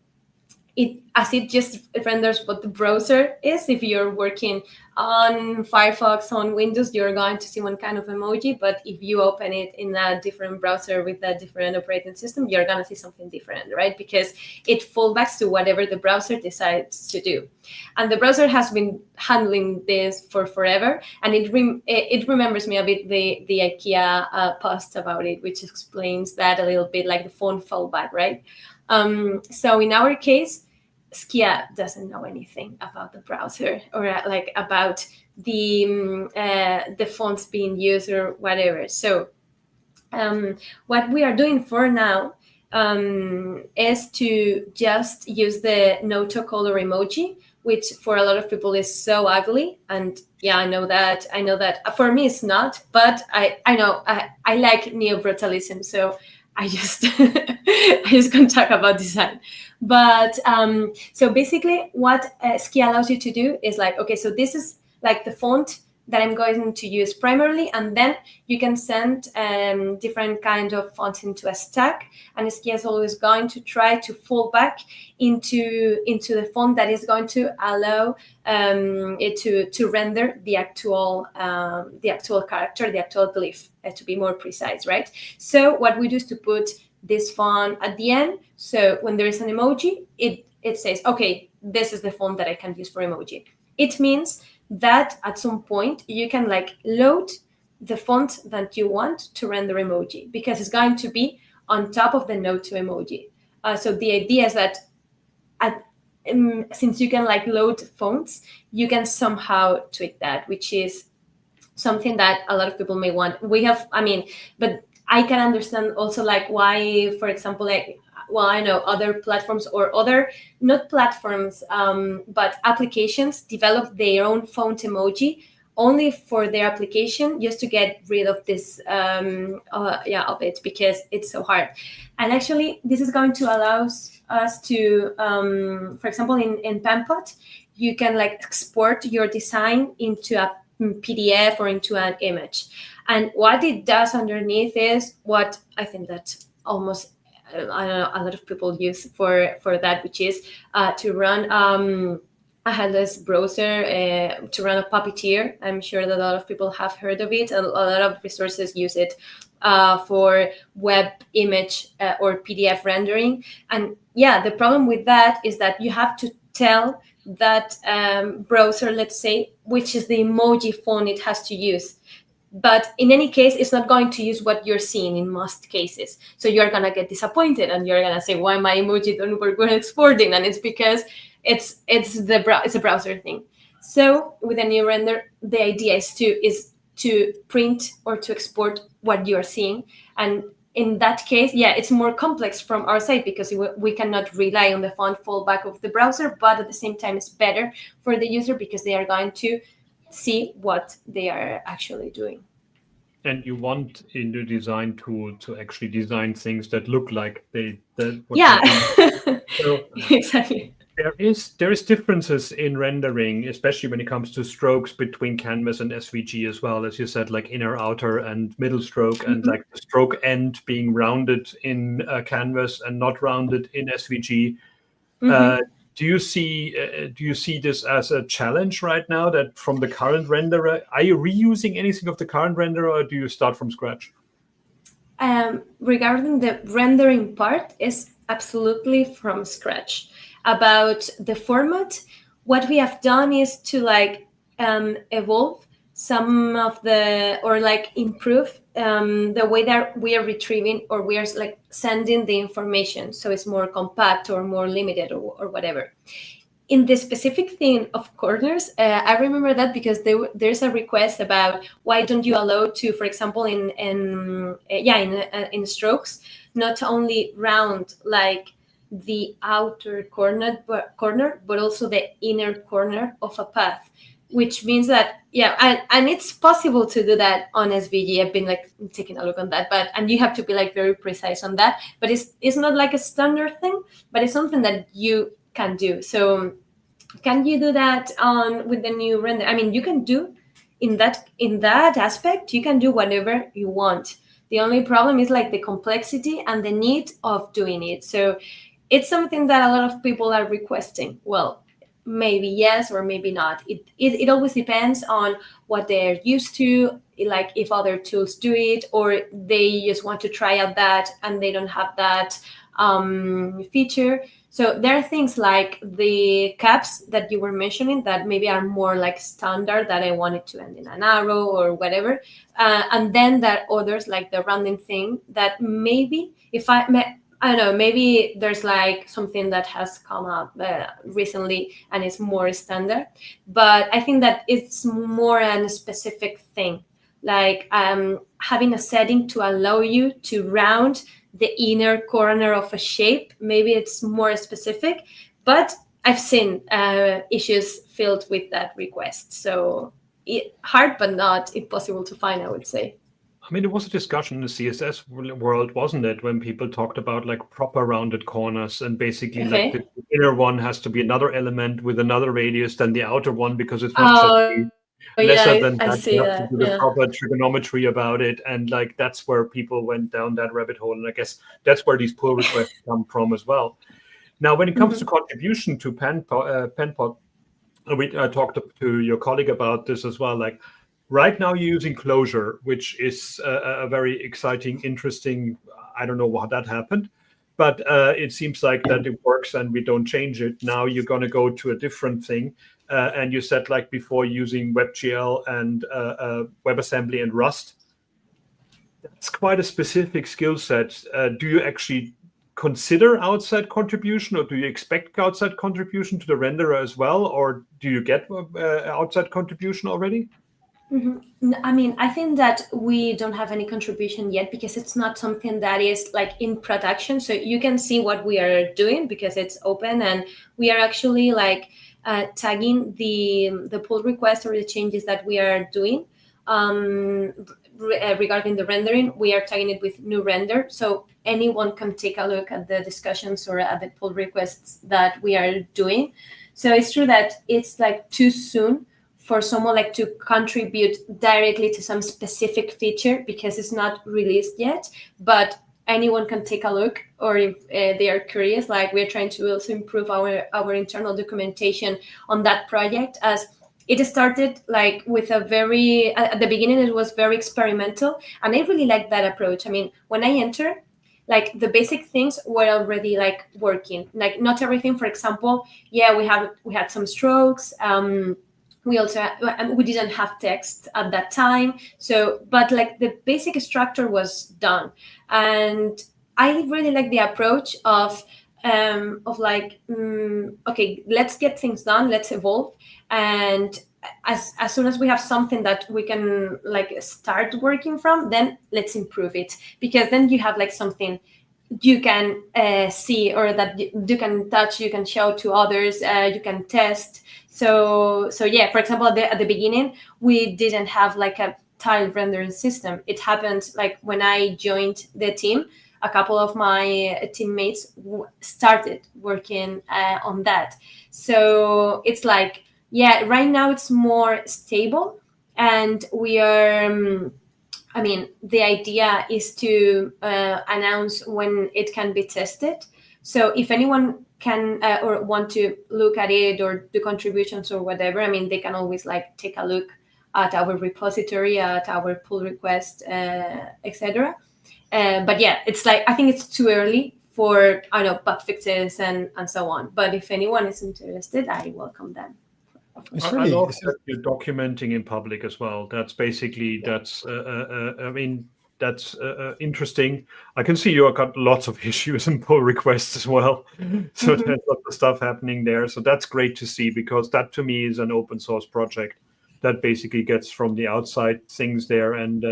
it just renders what the browser is. If you're working on Firefox, on Windows, you're going to see one kind of emoji. But if you open it in a different browser with a different operating system, you're going to see something different, right? Because it fallbacks to whatever the browser decides to do. And the browser has been handling this for forever. And it remembers me a bit the IKEA post about it, which explains that a little bit, like the font fallback, right? So in our case, Skia doesn't know anything about the browser or like about the fonts being used or whatever. So what we are doing for now is to just use the no-to-color emoji, which for a lot of people is so ugly. And yeah, I know that for me it's not, but I know I like Neobrutalism, so I just can talk about design. But so basically what Skia allows you to do is like, okay, so this is like the font that I'm going to use primarily, and then you can send different kind of fonts into a stack, and Skia is always going to try to fall back into the font that is going to allow it to render the actual character, the actual glyph, to be more precise, right? So what we do is to put this font at the end. So when there is an emoji, it says, okay, this is the font that I can use for emoji. It means that at some point you can like load the font that you want to render emoji, because it's going to be on top of the node to emoji. So the idea is that since you can like load fonts, you can somehow tweak that, which is something that a lot of people may want. But I can understand also like why, for example, like, well, I know other platforms or other, not platforms, but applications develop their own font emoji only for their application, just to get rid of this, of it, because it's so hard. And actually, this is going to allow us to, for example, in Penpot, you can like export your design into a PDF or into an image. And what it does underneath is what I think that almost I don't know, a lot of people use for that, which is to run a headless browser, to run a Puppeteer. I'm sure that a lot of people have heard of it. A lot of resources use it for web image or PDF rendering. And yeah, the problem with that is that you have to tell that browser, let's say, which is the emoji font it has to use. But in any case, it's not going to use what you're seeing in most cases. So you're going to get disappointed and you're going to say, why my emoji don't work when exporting? And it's because it's a browser thing. So with a new render, the idea is to print or to export what you're seeing. And in that case, yeah, it's more complex from our side because we cannot rely on the font fallback of the browser, but at the same time, it's better for the user because they are going to see what they are actually doing. And you want in the design tool to actually design things that look like So, exactly. There is differences in rendering, especially when it comes to strokes between canvas and SVG as well, as you said, like inner, outer, and middle stroke, and like the stroke end being rounded in canvas and not rounded in SVG. Do you see this as a challenge right now, that from the current renderer, are you reusing anything of the current renderer, or do you start from scratch? Regarding the rendering part, is absolutely from scratch. About the format, what we have done is to like evolve some of the, or like improve the way that we are retrieving or we are like sending the information, so it's more compact or more limited or whatever. In the specific thing of corners, I remember that because there's a request about why don't you allow to, for example, in strokes, not only round like the outer corner, but also the inner corner of a path, which means that, and it's possible to do that on SVG. I've been like taking a look on that, and you have to be like very precise on that, but it's not like a standard thing, but it's something that you can do. So can you do that with the new render? I mean, you can do in that aspect, you can do whatever you want. The only problem is like the complexity and the need of doing it. So it's something that a lot of people are requesting. Well, maybe yes or maybe not. It always depends on what they're used to, like if other tools do it, or they just want to try out that and they don't have that feature. So there are things like the caps that you were mentioning that maybe are more like standard, that I want it to end in an arrow or whatever. And then there are others like the rounding thing that maybe if I don't know, maybe there's like something that has come up recently and it's more standard. But I think that it's more a specific thing, like having a setting to allow you to round the inner corner of a shape. Maybe it's more specific, but I've seen issues filled with that request. So hard, but not impossible to find, I would say. I mean, there was a discussion in the CSS world, wasn't it, when people talked about like proper rounded corners, and basically like the inner one has to be another element with another radius than the outer one, because it's not just lesser than that. You have to do the proper trigonometry about it, and like that's where people went down that rabbit hole, and I guess that's where these pull requests come from as well. Now, when it comes to contribution to Penpot, we talked to your colleague about this as well. Like right now, you're using Closure, which is a very exciting, interesting. I don't know how that happened, but it seems like that it works, and we don't change it. Now you're going to go to a different thing. And you said, like before, using WebGL and WebAssembly and Rust. That's quite a specific skill set. Do you actually consider outside contribution, or do you expect outside contribution to the renderer as well, or do you get outside contribution already? I mean, I think that we don't have any contribution yet because it's not something that is like in production. So you can see what we are doing because it's open, and we are actually like tagging the pull request or the changes that we are doing regarding the rendering. We are tagging it with new render, so anyone can take a look at the discussions or at the pull requests that we are doing. So it's true that it's like too soon for someone like to contribute directly to some specific feature because it's not released yet, but anyone can take a look, or if they are curious, like we're trying to also improve our internal documentation on that project, as it started like with a very, at the beginning it was very experimental, and I really like that approach. I mean, when I entered, like the basic things were already like working, like not everything, for example, we had some strokes, we also, we didn't have text at that time. So, but like the basic structure was done. And I really like the approach of like, okay, let's get things done, let's evolve. And as soon as we have something that we can like start working from, then let's improve it. Because then you have like something you can see, or that you can touch, you can show to others, you can test. So yeah, for example, at the beginning, we didn't have like a tile rendering system. It happened like when I joined the team, a couple of my teammates started working on that. So it's like, yeah, right now it's more stable, and we are, I mean, the idea is to announce when it can be tested. So if anyone can or want to look at it or do contributions or whatever, I mean, they can always like take a look at our repository, at our pull request, etc. But yeah, it's like, I think it's too early for, I don't know, bug fixes and so on. But if anyone is interested, I welcome them. I love that you're documenting in public as well. That's basically, that's, I mean, that's interesting. I can see you got lots of issues and pull requests as well. So there's lots of stuff happening there. So that's great to see, because that to me is an open source project that basically gets from the outside things there. And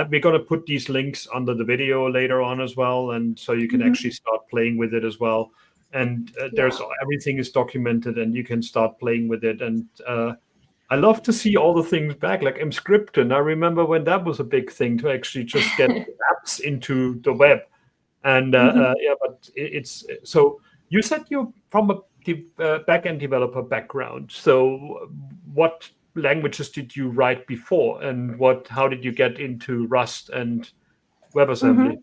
we're going to put these links under the video later on as well, and so you can actually start playing with it as well. And everything is documented, and you can start playing with it. And I love to see all the things back, like Emscripten. I remember when that was a big thing to actually just get apps into the web. And but it's so. You said you're from a back-end developer background. So what languages did you write before, and how did you get into Rust and WebAssembly?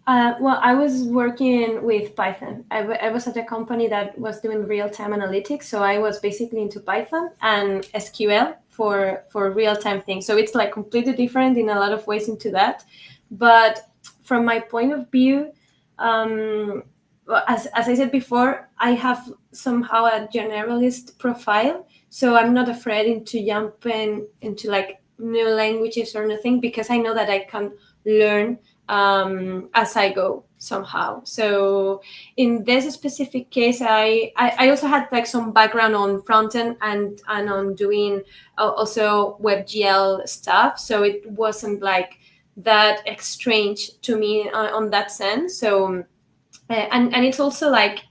Well, I was working with Python. I was at a company that was doing real-time analytics, so I was basically into Python and SQL for real-time things. So it's like completely different in a lot of ways into that. But from my point of view, as I said before, I have somehow a generalist profile, so I'm not afraid into jumping into like new languages or nothing, because I know that I can learn as I go somehow. So in this specific case, I also had like some background on frontend and on doing also WebGL stuff. So it wasn't like that strange to me on that sense. So and it's also like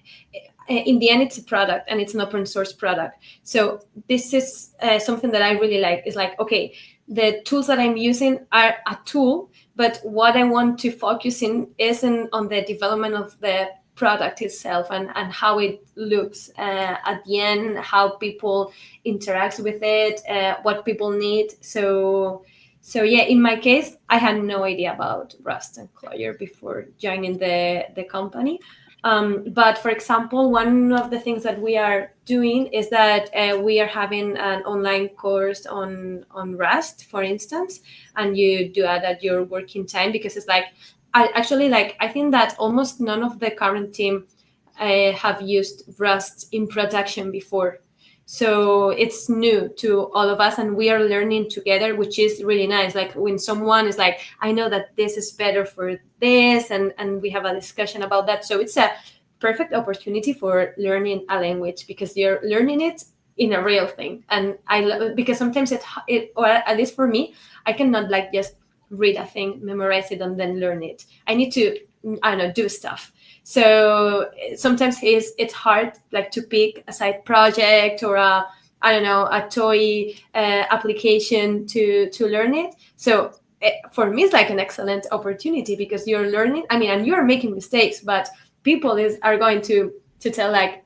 in the end it's a product, and it's an open source product. So this is something that I really like. Is like, okay, the tools that I'm using are a tool, but what I want to focus in isn't on the development of the product itself and how it looks at the end, how people interact with it, what people need. So yeah, in my case, I had no idea about Rust and Clojure before joining the company. But for example, one of the things that we are doing is that we are having an online course on Rust, for instance, and you do that at your working time, because it's like, I think that almost none of the current team have used Rust in production before. So it's new to all of us, and we are learning together, which is really nice. Like when someone is like, I know that this is better for this, and we have a discussion about that. So it's a perfect opportunity for learning a language, because you're learning it in a real thing. And I love it, because sometimes it, or at least for me, I cannot like just read a thing, memorize it, and then learn it. I need to, I don't know, do stuff. So sometimes it's hard like to pick a side project or a toy application to learn it. So for me, it's like an excellent opportunity, because you're learning. I mean, and you're making mistakes, but people are going to tell like,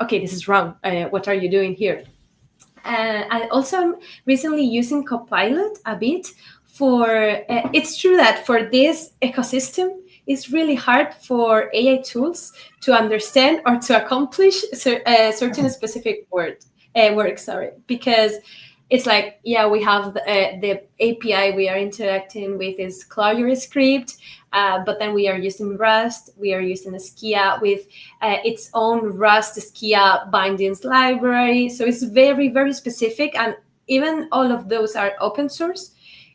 okay, this is wrong. What are you doing here? I also am recently using Copilot a bit for. It's true that for this ecosystem, it's really hard for AI tools to understand or to accomplish certain specific work, because it's like, yeah, we have the API we are interacting with is Clojure script, but then we are using Rust, we are using Skia with its own Rust Skia bindings library. So it's very, very specific, and even all of those are open source.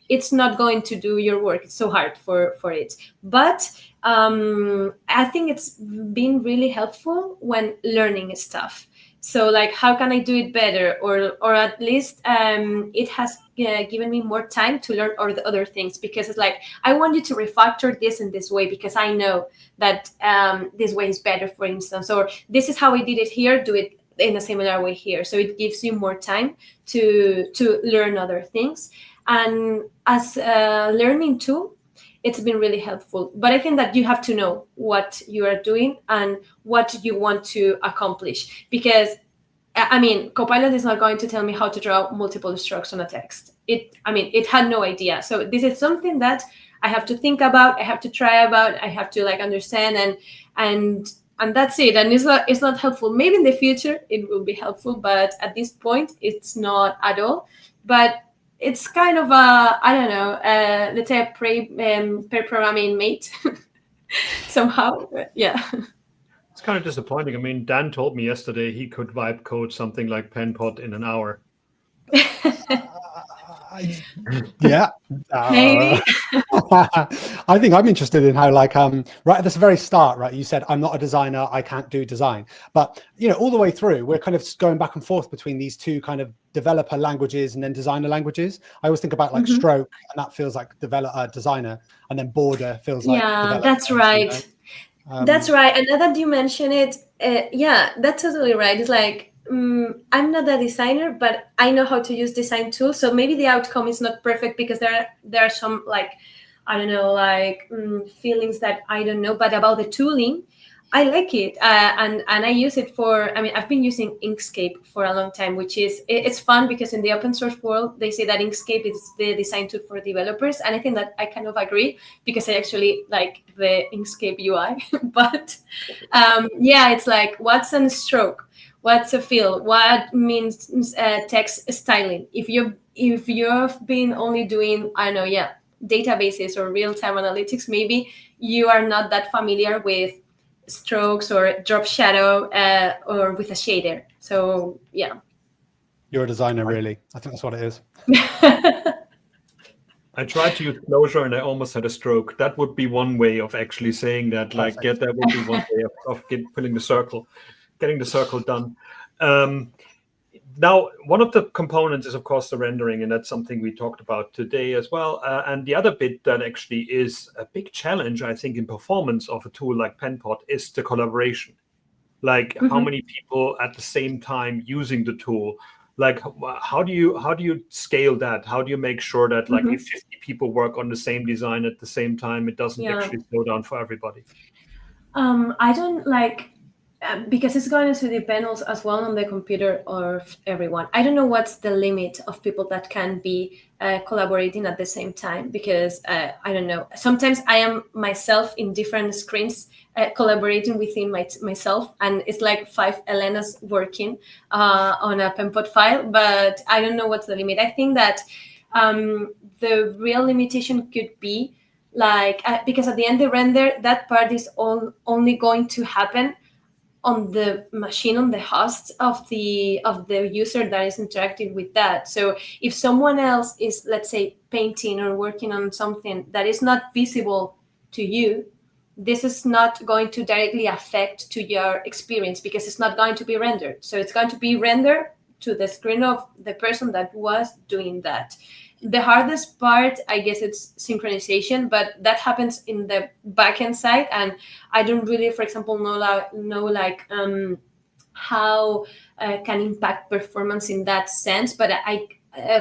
It's not going to do your work. It's so hard for it. But I think it's been really helpful when learning stuff. So like, how can I do it better? Or at least it has given me more time to learn all the other things, because it's like, I want you to refactor this in this way, because I know that this way is better, for instance, or this is how I did it here, do it in a similar way here. So it gives you more time to learn other things. And as a learning tool, it's been really helpful. But I think that you have to know what you are doing and what you want to accomplish. Because, I mean, Copilot is not going to tell me how to draw multiple strokes on a text. It had no idea. So this is something that I have to think about, I have to try about, I have to like understand, and that's it. And it's not helpful. Maybe in the future it will be helpful, but at this point it's not at all. But it's kind of a, I don't know, let's say a pair programming mate somehow. Yeah. It's kind of disappointing. I mean, Dan told me yesterday he could vibe code something like Penpot in an hour. Yeah. Maybe. I think I'm interested in how, like, right at the very start, right, you said, I'm not a designer, I can't do design. But, you know, all the way through, we're kind of going back and forth between these two kind of developer languages and then designer languages. I always think about like stroke, and that feels like designer, and then border feels like developer. That's right. You know? That's right. And now that you mention it, yeah, that's totally right. It's like, I'm not a designer, but I know how to use design tools. So maybe the outcome is not perfect because there are some, like, I don't know, like feelings that I don't know. But about the tooling, I like it, and I use it for. I mean, I've been using Inkscape for a long time, which is it's fun because in the open source world they say that Inkscape is the design tool for developers, and I think that I kind of agree because I actually like the Inkscape UI. But yeah, it's like, what's a stroke? What's a fill? What means text styling? If you've been only doing, I don't know, yeah, databases or real-time analytics, maybe you are not that familiar with strokes or drop shadow or with a shader. So yeah. You're a designer, really. I think that's what it is. I tried to use Clojure and I almost had a stroke. That would be one way of actually saying that. Like, that would be one way of getting the circle done. Now, one of the components is, of course, the rendering, and that's something we talked about today as well. And the other bit that actually is a big challenge, I think, in performance of a tool like Penpot is the collaboration. Like, how many people at the same time using the tool? Like, how do you scale that? How do you make sure that, like, if 50 people work on the same design at the same time, it doesn't actually slow down for everybody? I don't like, because it's going to depend also as well on the computer of everyone. I don't know what's the limit of people that can be collaborating at the same time, because I don't know. Sometimes I am myself in different screens collaborating within myself, and it's like 5 Elenas working on a Penpot file, but I don't know what's the limit. I think that the real limitation could be like, because at the end the render, that part is only going to happen on the machine, on the host of the user that is interacting with that. So if someone else is, let's say, painting or working on something that is not visible to you, this is not going to directly affect to your experience because it's not going to be rendered. So it's going to be rendered to the screen of the person that was doing that. The hardest part, I guess, it's synchronization, but that happens in the backend side, and I don't really, for example, know how can impact performance in that sense. But I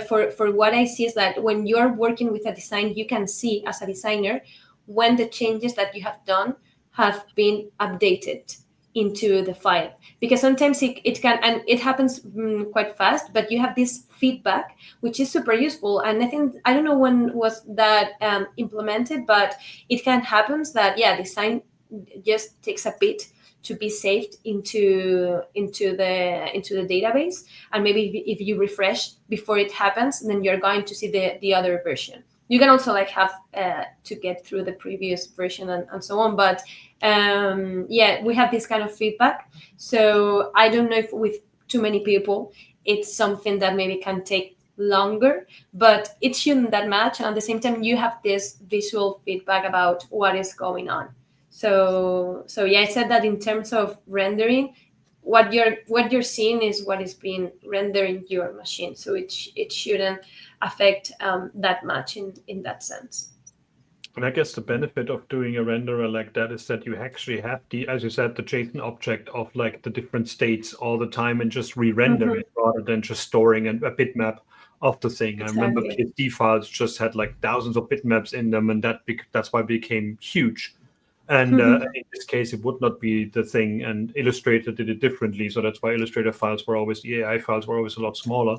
for what I see is that when you're working with a design, you can see as a designer when the changes that you have done have been updated into the file, because sometimes it can, and it happens quite fast, but you have this feedback which is super useful. And I don't know when was that implemented, but it can happen that design just takes a bit to be saved into the database, and maybe if you refresh before it happens, then you're going to see the other version. You can also like have to get through the previous version and so on, but we have this kind of feedback. So I don't know if with too many people it's something that maybe can take longer, but it shouldn't that much. And at the same time, you have this visual feedback about what is going on. So I said that in terms of rendering, what you're seeing is what is being rendered in your machine. So it shouldn't affect that much in that sense. And I guess the benefit of doing a renderer like that is that you actually have as you said, the JSON object of like the different states all the time and just re-render it rather than just storing a bitmap of the thing. Exactly. I remember PSD files just had like thousands of bitmaps in them, and that's why it became huge. And in this case, it would not be the thing, and Illustrator did it differently. So that's why Illustrator files were always, the AI files were always a lot smaller.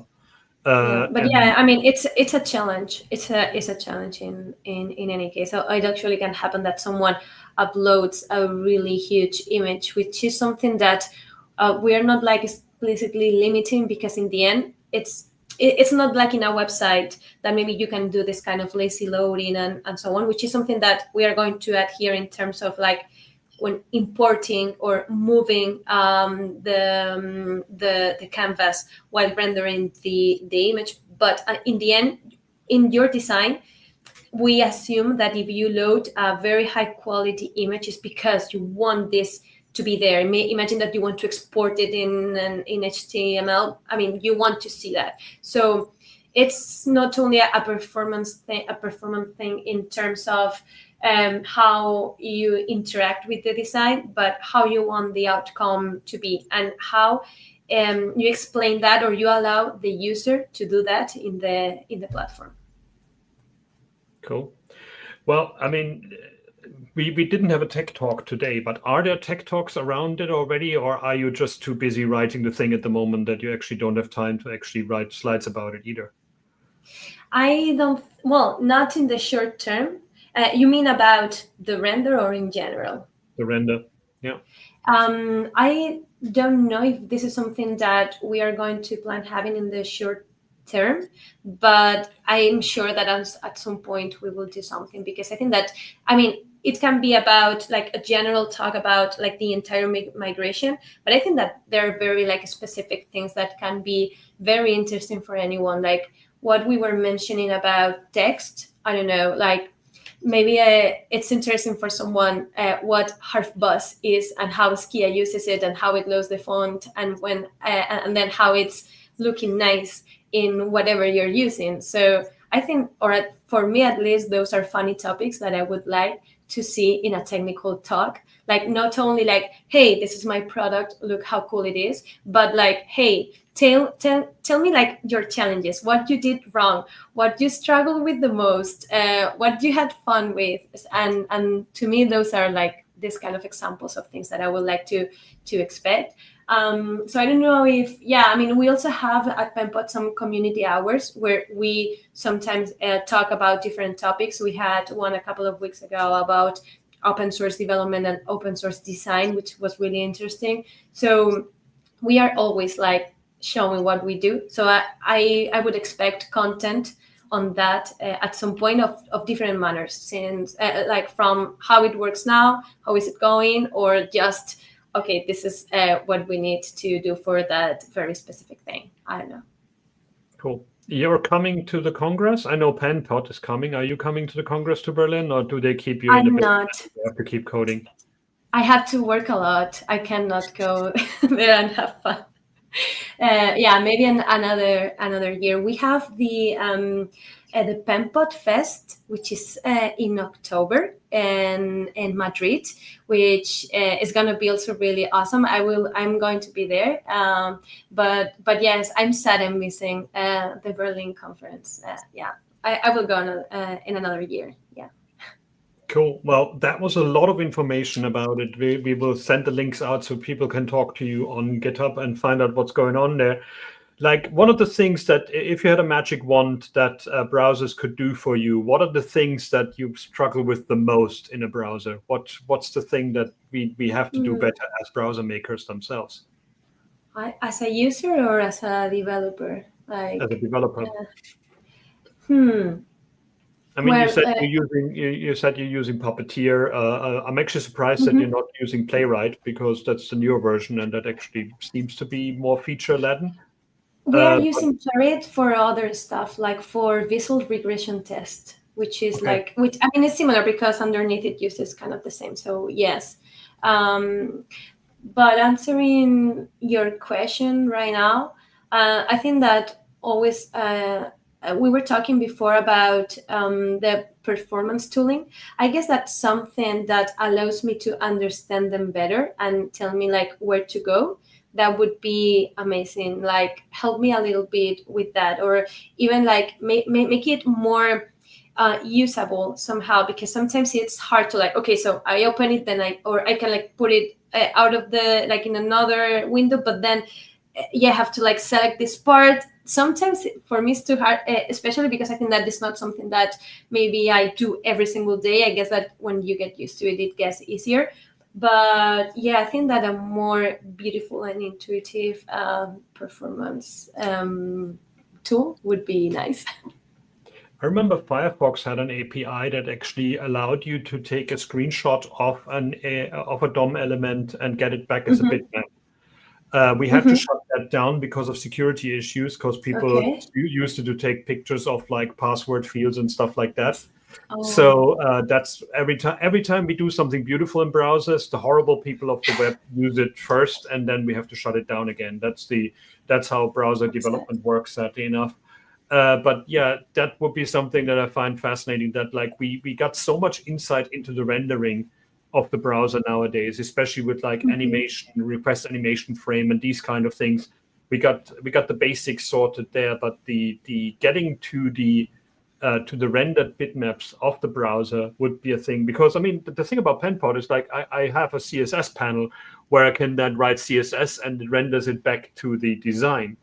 I mean, it's a challenge. It's a challenge in any case. So it actually can happen that someone uploads a really huge image, which is something that we are not like explicitly limiting, because in the end, it's not like in a website that maybe you can do this kind of lazy loading and so on, which is something that we are going to add here in terms of like when importing or moving the canvas while rendering the image. But in the end, in your design, we assume that if you load a very high quality image, it's because you want this to be there. Imagine that you want to export it in HTML. I mean, you want to see that. So it's not only a performance thing in terms of how you interact with the design, but how you want the outcome to be, and how you explain that, or you allow the user to do that in the platform. Cool. Well, I mean, we didn't have a tech talk today, but are there tech talks around it already, or are you just too busy writing the thing at the moment that you actually don't have time to actually write slides about it either? I don't, well, not in the short term. You mean about the render or in general? The render, yeah. I don't know if this is something that we are going to plan having in the short term, but I'm sure that at some point we will do something, because I think that, I mean, it can be about like a general talk about like the entire migration, but I think that there are very like specific things that can be very interesting for anyone, like what we were mentioning about text. I don't know, like maybe it's interesting for someone what Harfbus is and how IKEA uses it and how it loads the font, and when and then how it's looking nice in whatever you're using. So I think, or for me at least, those are funny topics that I would like to see in a technical talk. Like not only like, hey, this is my product, look how cool it is, but like, hey, tell me like your challenges, what you did wrong, what you struggled with the most, what you had fun with, and to me those are like this kind of examples of things that I would like to expect. So I don't know if, yeah, I mean, we also have at Penpot some community hours where we sometimes talk about different topics. We had one a couple of weeks ago about open source development and open source design, which was really interesting. So we are always like showing what we do. So I would expect content on that at some point of different manners, since like from how it works now, how is it going, or just, okay, this is what we need to do for that very specific thing. I don't know. Cool. You're coming to the Congress? I know Penpot is coming. Are you coming to the Congress to Berlin, or do they keep you in the I'm business? not. You have to keep coding. I have to work a lot. I cannot go there and have fun. Yeah, maybe another year. We have the Penpot Fest, which is in October in Madrid, which is going to be also really awesome. I'm going to be there. But yes, I'm sad I'm missing the Berlin conference. Yeah, I will go in another year. Yeah. Cool. Well, that was a lot of information about it. We will send the links out so people can talk to you on GitHub and find out what's going on there. Like, one of the things that, if you had a magic wand that browsers could do for you, what are the things that you struggle with the most in a browser? What's the thing that we have to do better as browser makers themselves? As a user or as a developer? Like, As a developer. I mean, well, you said you're using Puppeteer. I'm actually surprised that you're not using Playwright, because that's the newer version and that actually seems to be more feature-laden. We are using Playwright for other stuff, like for visual regression test, which is like, which I mean, it's similar because underneath it uses kind of the same. So yes, but answering your question right now, I think that always. We were talking before about the performance tooling. I guess that's something that allows me to understand them better and tell me like where to go. That would be amazing. Like help me a little bit with that, or even like make it more usable somehow, because sometimes it's hard to like, okay, so I open it, then I can like put it out of the, like in another window, but then I have to like select this part. Sometimes for me it's too hard, especially because I think that it's not something that maybe I do every single day. I guess that when you get used to it, it gets easier. But yeah, I think that a more beautiful and intuitive performance tool would be nice. I remember Firefox had an API that actually allowed you to take a screenshot of a DOM element and get it back as a bitmap. We had to shut that down because of security issues, because people Okay. used to take pictures of like password fields and stuff like that. Oh. So that's every time we do something beautiful in browsers, the horrible people of the web use it first, and then we have to shut it down again. That's how browser development works, sadly enough. But yeah, that would be something that I find fascinating, that like we got so much insight into the rendering of the browser nowadays, especially with like animation, request animation frame and these kind of things. We got the basics sorted there, but the getting to the rendered bitmaps of the browser would be a thing. Because I mean, the thing about Penpot is like I have a CSS panel where I can then write CSS and it renders it back to the design.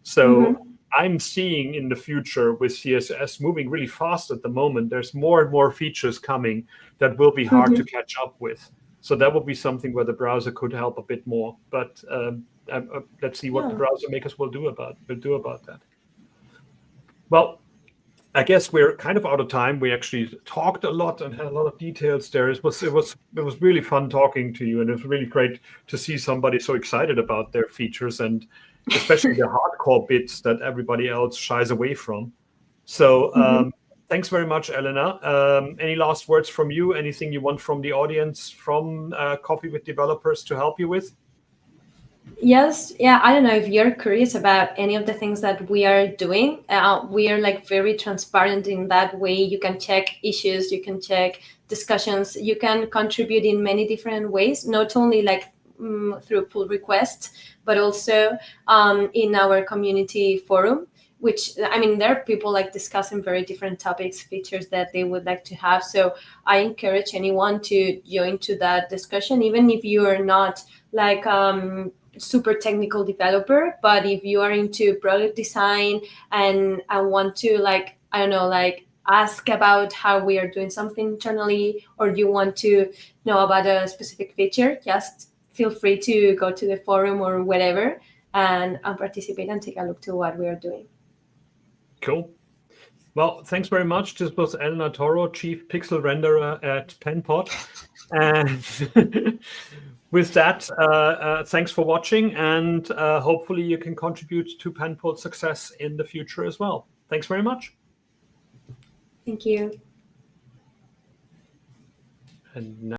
So I'm seeing in the future with CSS moving really fast at the moment, there's more and more features coming that will be hard to catch up with. So that would be something where the browser could help a bit more. But let's see what the browser makers will do about that. Well, I guess we're kind of out of time. We actually talked a lot and had a lot of details there. It was really fun talking to you, and it was really great to see somebody so excited about their features, and especially the hardcore bits that everybody else shies away from. So thanks very much, Elena. Any last words from you? Anything you want from the audience, from Coffee with Developers to help you with? Yes, yeah, I don't know if you're curious about any of the things that we are doing. We are like very transparent in that way. You can check issues, you can check discussions, you can contribute in many different ways, not only like through pull requests, but also in our community forum, which, I mean, there are people like discussing very different topics, features that they would like to have. So I encourage anyone to join to that discussion, even if you are not like super technical developer, but if you are into product design and I want to like, I don't know, like ask about how we are doing something internally, or you want to know about a specific feature, just feel free to go to the forum or whatever and participate and take a look to what we are doing. Cool. Well, thanks very much. This was Elena Torro, Chief Pixel Renderer at Penpot. And with that, thanks for watching, and hopefully you can contribute to Penpot's success in the future as well. Thanks very much. Thank you. And now